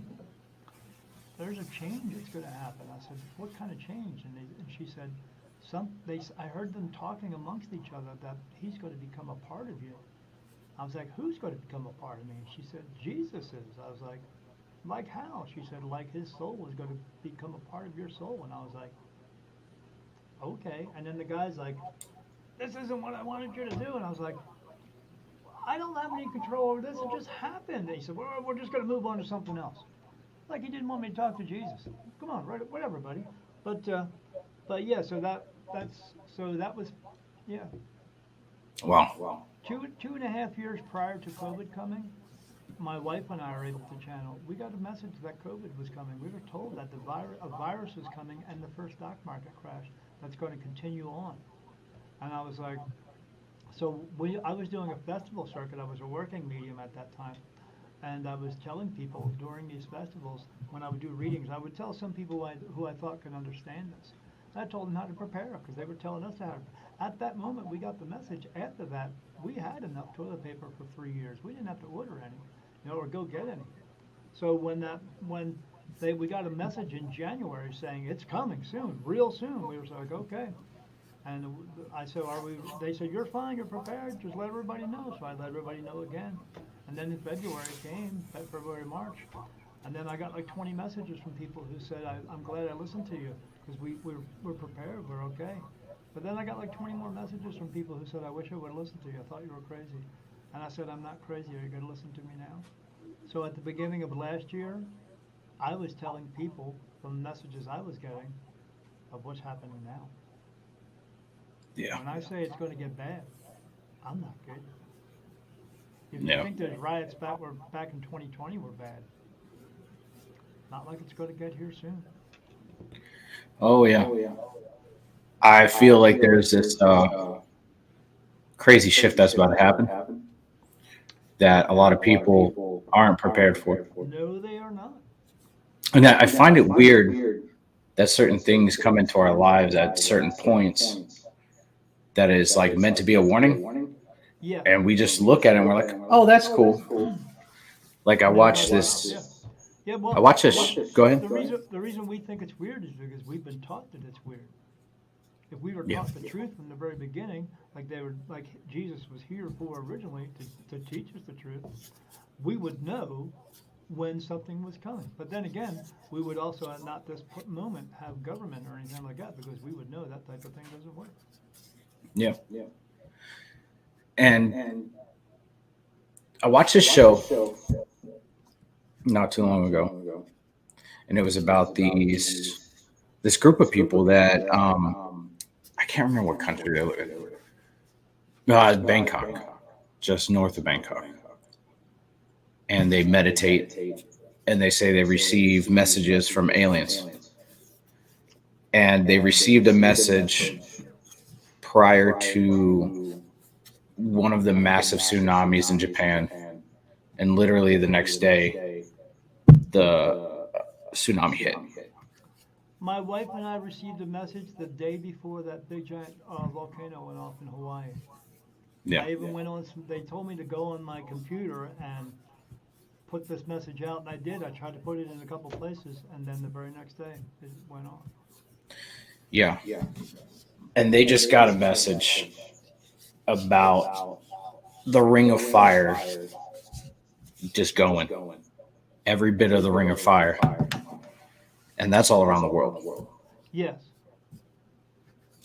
there's a change that's going to happen. I said, what kind of change? And she said, I heard them talking amongst each other that he's going to become a part of you. I was like, who's going to become a part of me? She said, Jesus is. I was like how? She said, like his soul was going to become a part of your soul. And I was like, okay. And then the guy's like, this isn't what I wanted you to do. And I was like, I don't have any control over this. It just happened. And he said, well, we're just going to move on to something else. Like he didn't want me to talk to Jesus. Come on, right, whatever, buddy. But uh, but yeah. So that was yeah. Wow. 2.5 years prior to COVID coming, my wife and I are able to channel. We got a message that COVID was coming. We were told that a virus is coming and the first stock market crash that's going to continue on. And I was like, I was doing a festival circuit. I was a working medium at that time. And I was telling people during these festivals, when I would do readings, I would tell some people who I thought could understand this. I told them how to prepare because they were telling us how to. At that moment, we got the message. After that, we had enough toilet paper for 3 years. We didn't have to order any, or go get any. So when we got a message in January saying it's coming soon, real soon, we were like, okay. And I said, are we? They said, you're fine, you're prepared. Just let everybody know. So I let everybody know again. And then in February came, February, March. And then I got like 20 messages from people who said, I'm glad I listened to you because we're prepared, we're okay. But then I got like 20 more messages from people who said, I wish I would have listened to you. I thought you were crazy. And I said, I'm not crazy. Are you going to listen to me now? So at the beginning of last year, I was telling people from the messages I was getting of what's happening now. Yeah. When I say it's going to get bad, I'm not kidding. If you Yeah. think those riots back in 2020 were bad, not like it's going to get here soon. Oh yeah. I feel like there's this crazy shift that's about to happen that a lot of people aren't prepared for, No, they are not. and I find it weird that certain things come into our lives at certain points that is like meant to be a warning, Yeah. and we just look at it and we're like, oh, that's cool. Like I And then watched other, this. yeah, yeah. I Well, watched this. Go ahead. the reason we think it's weird is because we've been taught that it's weird. If we were Yeah. taught the truth from the very beginning, like Jesus was here for originally to teach us the truth, we would know when something was coming. But then again, we would also at not this moment have government or anything like that because we would know that type of thing doesn't work. Yeah. And I watched this show not too long ago, and it was about this group of people that I can't remember what country they live in. Bangkok, just north of Bangkok, and they meditate, and they say they receive messages from aliens, and they received a message prior to one of the massive tsunamis in Japan, and literally the next day the tsunami hit. My wife and I received a message the day before that big giant volcano went off in Hawaii. Yeah. I even went on. They told me to go on my computer and put this message out, and I did. I tried to put it in a couple places, and then the very next day it went on. Yeah. And they just got a message about the Ring of Fire just going. Every bit of the Ring of Fire. And that's all around the world. Yes.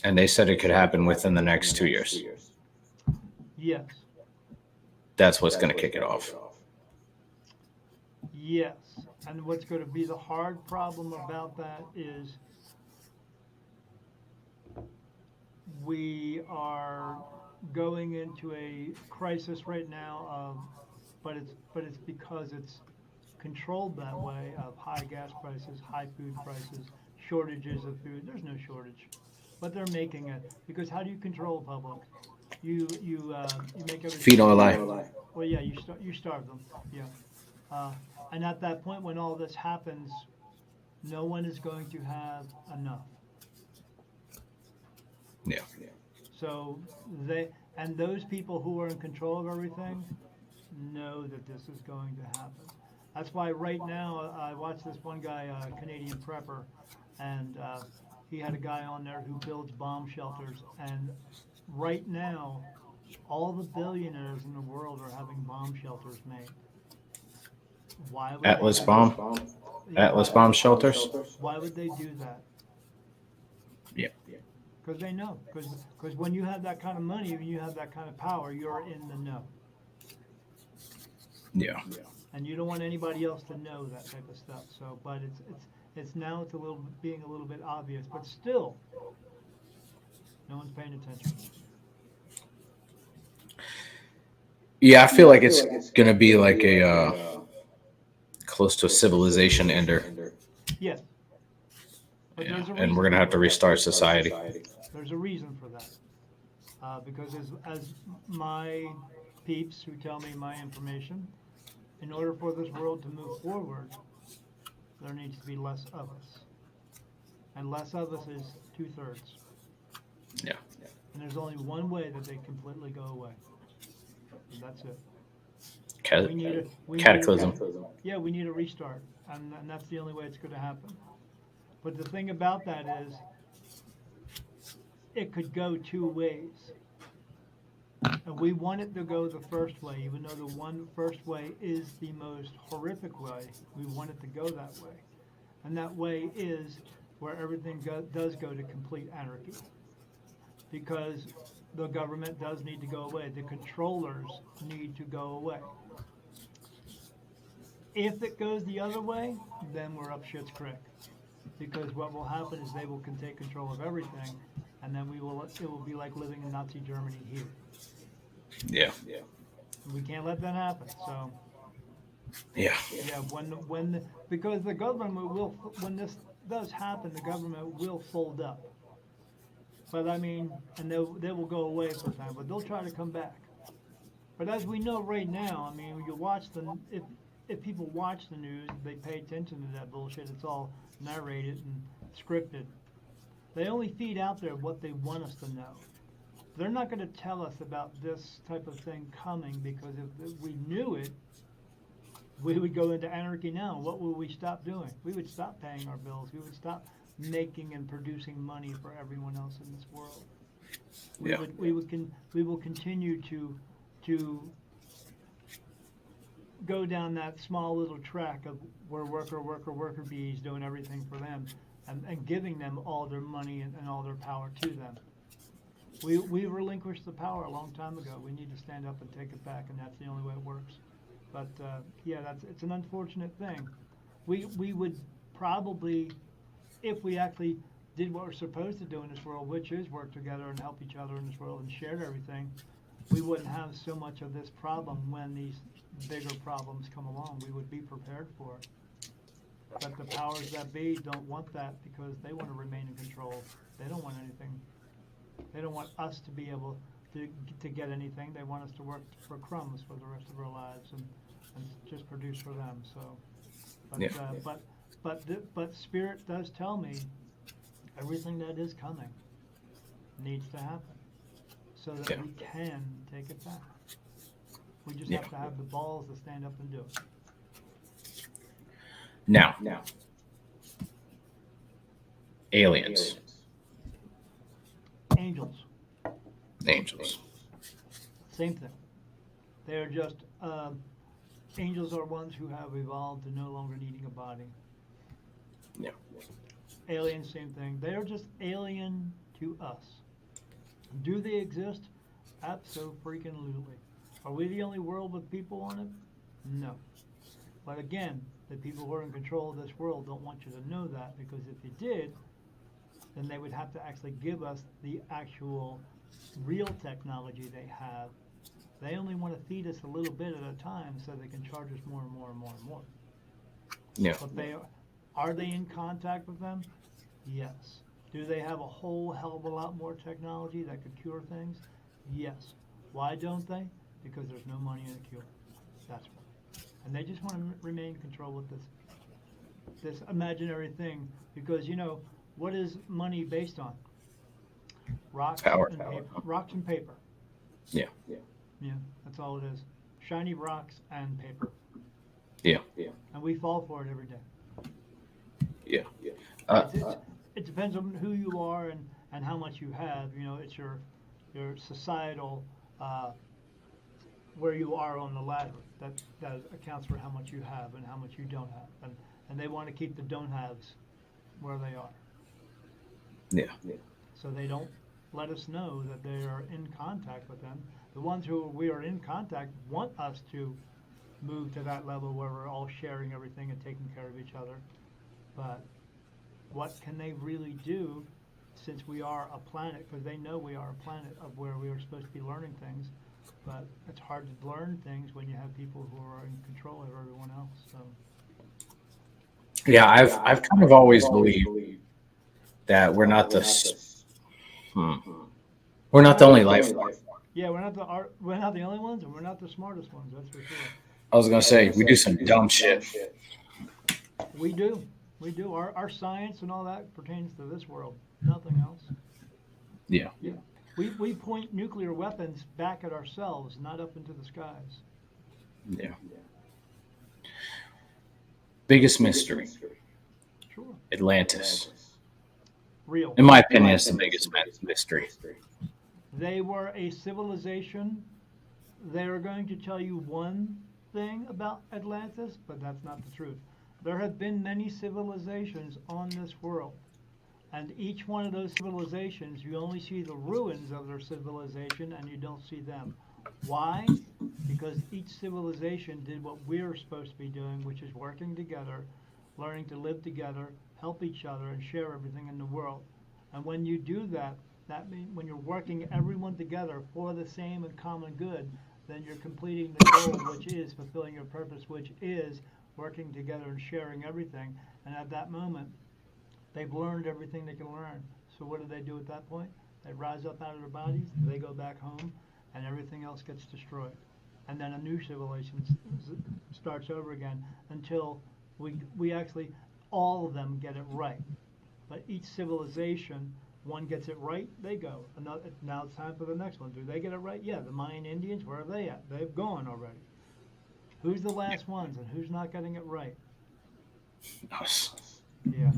And they said it could happen within the next 2 years. Yes. That's what's going to kick it off. Yes. And what's going to be the hard problem about that is we are going into a crisis right now, but it's because it's controlled that way of high gas prices, high food prices, shortages of food. There's no shortage, but they're making it because how do you control the public? You make everything. Feed on lie. Well, yeah, you starve them. Yeah, and at that point when all this happens, no one is going to have enough. Yeah. So those people who are in control of everything know that this is going to happen. That's why right now I watched this one guy, Canadian prepper, and he had a guy on there who builds bomb shelters. And right now, all the billionaires in the world are having bomb shelters made. Why would Atlas they bomb? Atlas bomb shelters? Why would they do that? Yeah. Because they know. Because when you have that kind of money, when you have that kind of power, you're in the know. Yeah. And you don't want anybody else to know that type of stuff. So, but it's now it's being a little bit obvious, but still, no one's paying attention. Yeah, I feel like it's going to be like a close to a civilization ender. Yes. But Yeah. And we're going to have to restart society. There's a reason for that. Because as my peeps who tell me my information, in order for this world to move forward, there needs to be less of us. And less of us is 2/3. Yeah. And there's only one way that they completely go away. And that's it. Cataclysm. We need a restart. And that's the only way it's going to happen. But the thing about that is, it could go two ways. And we want it to go the first way, even though the first way is the most horrific way. We want it to go that way. And that way is where everything does go to complete anarchy. Because the government does need to go away. The controllers need to go away. If it goes the other way, then we're up shit's creek. Because what will happen is they will take control of everything, and then it will be like living in Nazi Germany here. Yeah. We can't let that happen. So. Yeah. Yeah. Because the government will, when this does happen, the government will fold up. But I mean, and they will go away for a time, but they'll try to come back. But as we know right now, I mean, you watch if people watch the news, they pay attention to that bullshit. It's all narrated and scripted. They only feed out there what they want us to know. They're not going to tell us about this type of thing coming, because if we knew it, we would go into anarchy now. What would we stop doing? We would stop paying our bills. We would stop making and producing money for everyone else in this world. We will continue to go down that small little track of where worker bees doing everything for them and giving them all their money and all their power to them. We relinquished the power a long time ago. We need to stand up and take it back, and that's the only way it works. But it's an unfortunate thing. We would probably, if we actually did what we're supposed to do in this world, which is work together and help each other in this world and share everything, we wouldn't have so much of this problem when these bigger problems come along. We would be prepared for it. But the powers that be don't want that, because they want to remain in control. They don't want anything. They don't want us to be able to get anything. They want us to work for crumbs for the rest of our lives and just produce for them. So, but Spirit does tell me everything that is coming needs to happen, so that we can take it back. We just have to have the balls to stand up and do it. Now, aliens, Angels, angels. same thing. They're just angels are ones who have evolved to no longer needing a body. Yeah. Aliens, same thing. They are just alien to us. Do they exist? Absolutely. Are we the only world with people on it? No. But again, the people who are in control of this world don't want you to know that because if they did, then they would have to actually give us the actual real technology they have. They only want to feed us a little bit at a time so they can charge us more and more and more and more. Yeah. But are they in contact with them? Yes. Do they have a whole hell of a lot more technology that could cure things? Yes. Why don't they? Because there's no money in a cure. That's why. And they just want to remain in control with this imaginary thing because what is money based on? Rocks Power. and paper. Rocks and paper. Yeah. Yeah, that's all it is. Shiny rocks and paper. Yeah. And we fall for it every day. Yeah. Uh, It depends on who you are and how much you have. It's your societal uh, where you are on the ladder that accounts for how much you have and how much you don't have. And they want to keep the don't haves where they are. yeah. So they don't let us know that they are in contact with them. The ones who we are in contact want us to move to that level where we're all sharing everything and taking care of each other. But what can they really do since we are a planet? Because they know we are a planet of where we are supposed to be learning things. But it's hard to learn things when you have people who are in control of everyone else. So Yeah. I've kind of always believed that hmm, we're we're not the not only the life form. yeah we're not the only ones and we're not the smartest ones. That's for sure. I was gonna say we do some dumb shit. We do. We do. Our science and all that pertains to this world, nothing else. Yeah. Yeah. We point nuclear weapons back at ourselves, not up into the skies. Yeah. Biggest mystery, Sure. Atlantis. Real. In my opinion, it's the biggest mystery. They were a civilization. They are going to tell you one thing about Atlantis, but that's not the truth. There have been many civilizations on this world. And each one of those civilizations, you only see the ruins of their civilization and you don't see them. Why? Because each civilization did what we're supposed to be doing, which is working together, learning to live together, help each other, and share everything in the world. And when you do that, that means when you're working everyone together for the same and common good, then you're completing the goal, which is fulfilling your purpose, which is working together and sharing everything. And at that moment, they've learned everything they can learn. So what do they do at that point? They rise up out of their bodies, they go back home, and everything else gets destroyed. And then a new civilization starts over again until we actually, all of them get it right. But each civilization, one gets it right, they go. Another, now it's time for the next one. Do they get it right? Yeah, the Mayan Indians, where are they at? They've gone already. Who's the last ones and who's not getting it right? Us. Yeah,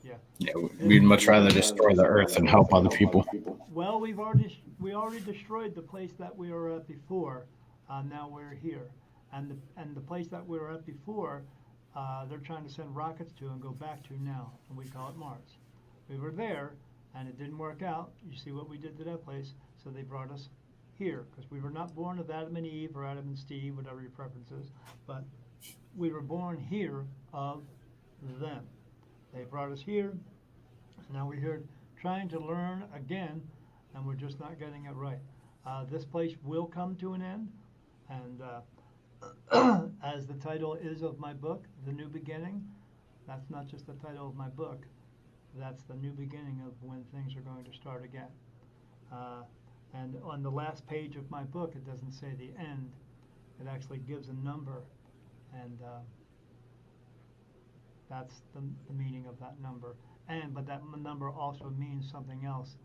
yeah. Yeah, This we'd much rather destroy the earth and help other people. Well, we already destroyed the place that we were at before. Now we're here, and the place that we were at before, they're trying to send rockets to and go back to now, and we call it Mars. We were there, and it didn't work out. You see what we did to that place, so they brought us here because we were not born of Adam and Eve or Adam and Steve, whatever your preference is, but we were born here of them. They brought us here, now we're here trying to learn again, and we're just not getting it right. This place will come to an end, and as the title is of my book, The New Beginning, that's not just the title of my book, that's the new beginning of when things are going to start again. Uh, and on the last page of my book, it doesn't say the end, it actually gives a number, and that's the meaning of that number. But that number also means something else.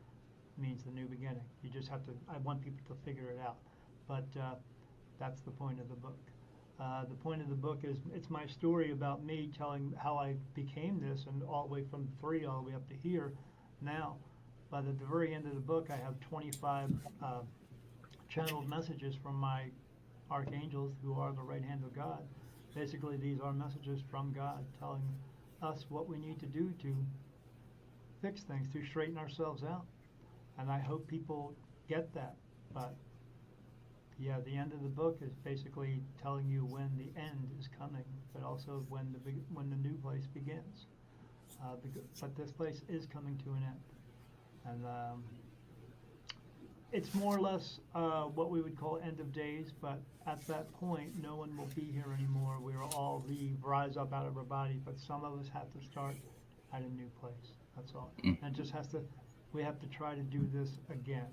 It means the new beginning. You just have to. I want people to figure it out. But that's the point of the book. The point of the book is it's my story about me telling how I became this, and all the way from 3 all the way up to here now. But at the very end of the book, I have 25 channeled messages from my archangels who are the right hand of God. Basically, these are messages from God telling us what we need to do to fix things, to straighten ourselves out. And I hope people get that. But yeah, the end of the book is basically telling you when the end is coming, but also when the new place begins. But this place is coming to an end, and it's more or less what we would call end of days. But at that point, no one will be here anymore. We will all rise up out of our body, but some of us have to start at a new place. That's all. And we have to try to do this again,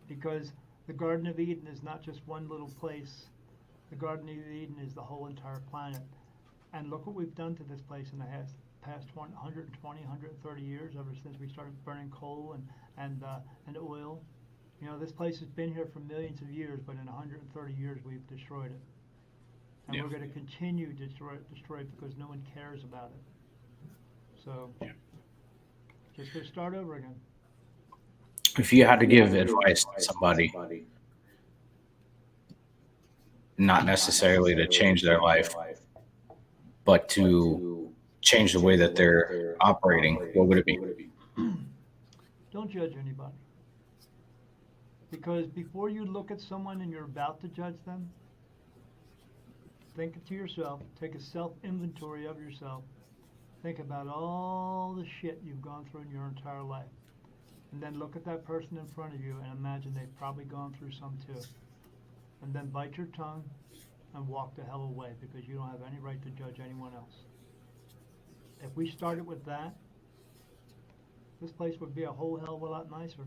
because the Garden of Eden is not just one little place. The Garden of Eden is the whole entire planet. And look what we've done to this place in the past 120, 130 years, ever since we started burning coal and oil. You know, this place has been here for millions of years, but in 130 years we've destroyed it. And we're going to continue to destroy it because no one cares about it. So, just to start over again. If you had to give advice to somebody, not necessarily to change their life, but to change the way that they're operating, what would it be? Don't judge anybody. Because before you look at someone and you're about to judge them, think to yourself, take a self-inventory of yourself. Think about all the shit you've gone through in your entire life. And then look at that person in front of you and imagine they've probably gone through some too. And then bite your tongue and walk the hell away, because you don't have any right to judge anyone else. If we started with that, this place would be a whole hell of a lot nicer.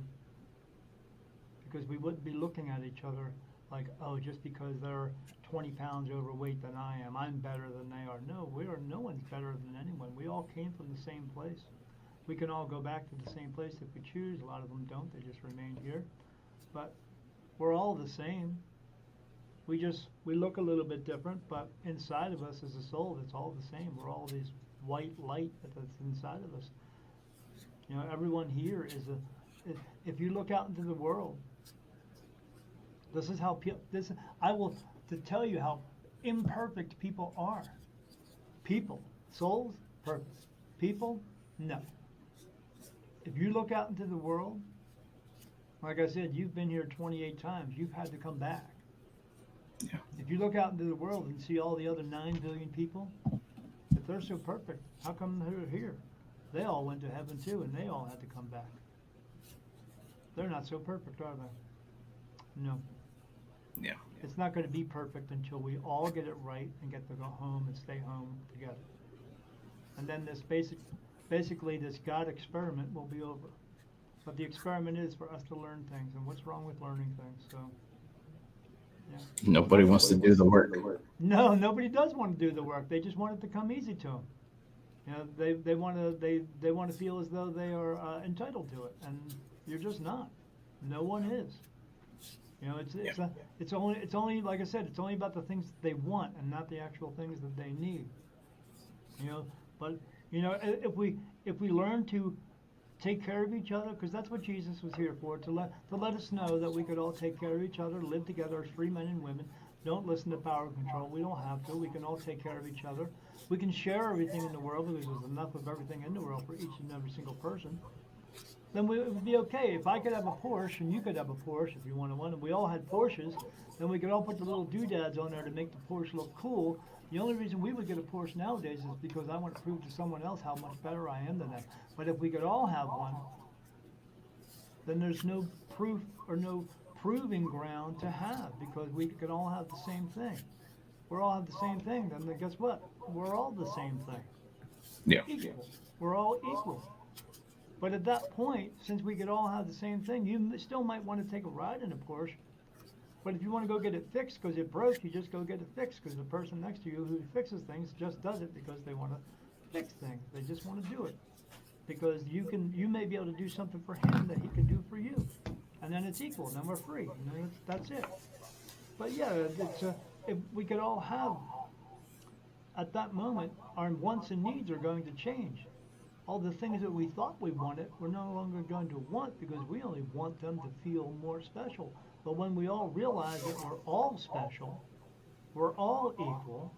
Because we wouldn't be looking at each other like, oh, just because they're 20 pounds overweight than I am, I'm better than they are. No, no one's better than anyone. We all came from the same place. We can all go back to the same place if we choose. A lot of them don't. They just remain here. But we're all the same. We look a little bit different, but inside of us is a soul that's all the same. We're all this white light that's inside of us. You know, everyone here if you look out into the world, this is how I will to tell you how imperfect people are. People, souls, perfect. People, no. If you look out into the world, like I said, you've been here 28 times. You've had to come back. Yeah. If you look out into the world and see all the other 9 billion people, if they're so perfect, how come they're here? They all went to heaven too, and they all had to come back. They're not so perfect, are they? No. Yeah. It's not going to be perfect until we all get it right and get to go home and stay home together. And then basically this God experiment will be over. But the experiment is for us to learn things, and what's wrong with learning things? So, yeah. Nobody wants to do the work. No, nobody does want to do the work. They just want it to come easy to them. You know, they want to feel as though they are entitled to it, and you're just not. No one is. You know, it's only like I said, it's only about the things that they want and not the actual things that they need. You know, but you know, if we learn to take care of each other, because that's what Jesus was here for, to let us know that we could all take care of each other, live together as free men and women. Don't listen to power and control. We don't have to. We can all take care of each other. We can share everything in the world because there's enough of everything in the world for each and every single person. Then it would be okay. If I could have a Porsche and you could have a Porsche if you wanted one, and we all had Porsches, then we could all put the little doodads on there to make the Porsche look cool. The only reason we would get a Porsche nowadays is because I want to prove to someone else how much better I am than them. But if we could all have one, then there's no proof or no proving ground to have, because we could all have the same thing. We all have the same thing, then guess what? We're all the same thing. Yeah. Equal. We're all equal. But at that point, since we could all have the same thing, you still might want to take a ride in a Porsche. But if you want to go get it fixed because it broke, you just go get it fixed, because the person next to you who fixes things just does it because they want to fix things. They just want to do it. Because you may be able to do something for him that he can do for you. And then it's equal, and then we're free. And then that's it. But yeah, if we could all have at that moment, our wants and needs are going to change. All the things that we thought we wanted, we're no longer going to want because we only want them to feel more special. But when we all realize that we're all special, we're all equal,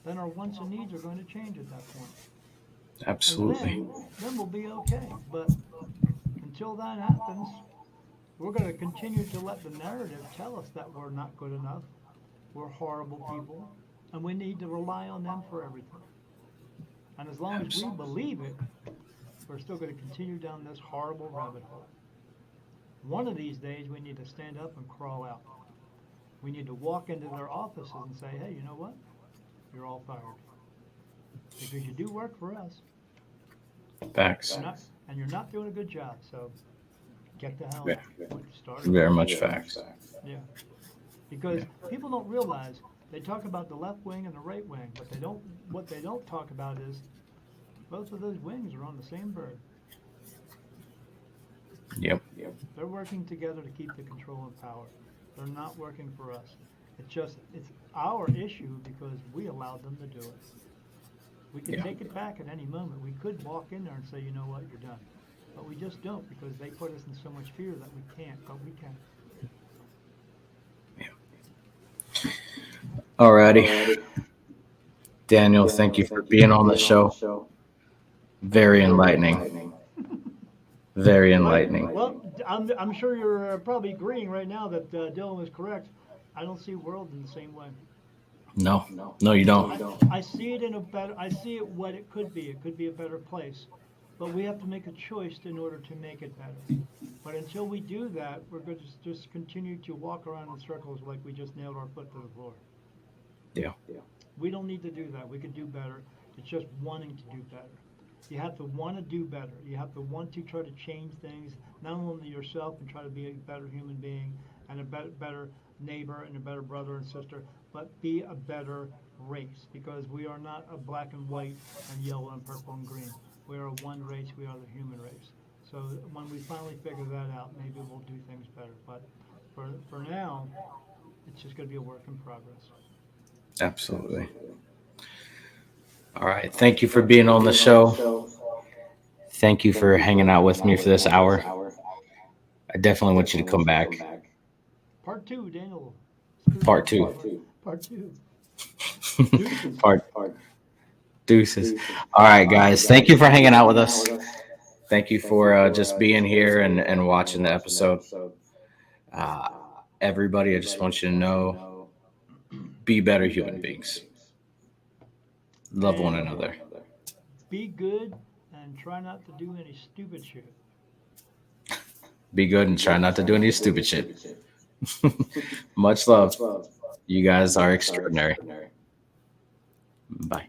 then our wants and needs are going to change at that point. And Absolutely. then we'll be okay. But until that happens, we're going to continue to let the narrative tell us that we're not good enough, we're horrible people, and we need to rely on them for everything. And as long as we believe it, we're still going to continue down this horrible rabbit hole. One of these days, we need to stand up and crawl out. We need to walk into their offices and say, hey, you know what? You're all fired. Because you do work for us. Facts. And you're not doing a good job. So get the hell out. Start Very much facts. Yeah. Because people don't realize they talk about the left wing and the right wing, but what they don't talk about is both of those wings are on the same bird. Yep. They're working together to keep the control and power. They're not working for us. It's our issue because we allowed them to do it. We could take it back at any moment. We could walk in there and say, you know what, you're done. But we just don't because they put us in so much fear that we can't, but we can. Alrighty. Daniel, thank you for being on the show. Very enlightening. Very enlightening. Well, I'm sure you're probably agreeing right now that Dylan was correct. I don't see world in the same way. No, you don't. I see it I see it what it could be. It could be a better place. But we have to make a choice in order to make it better. But until we do that, we're going to just continue to walk around in circles like we just nailed our foot to the floor. Yeah. We don't need to do that. We can do better. It's just wanting to do better. You have to want to do better. You have to want to try to change things, not only yourself and try to be a better human being and a better neighbor and a better brother and sister, but be a better race because we are not a black and white and yellow and purple and green. We are one race. We are the human race. So when we finally figure that out, maybe we'll do things better. But for now, it's just going to be a work in progress. Absolutely. All right. Thank you for being on the show. Thank you for hanging out with me for this hour. I definitely want you to come back. Part 2, Daniel. Part 2. Part 2. Deuces. All right, guys. Thank you for hanging out with us. Thank you for just being here and watching the episode. Everybody, I just want you to know, be better human beings. Love one another. Be good and try not to do any stupid shit. Be good and try not to do any stupid shit. Much love. You guys are extraordinary. Bye.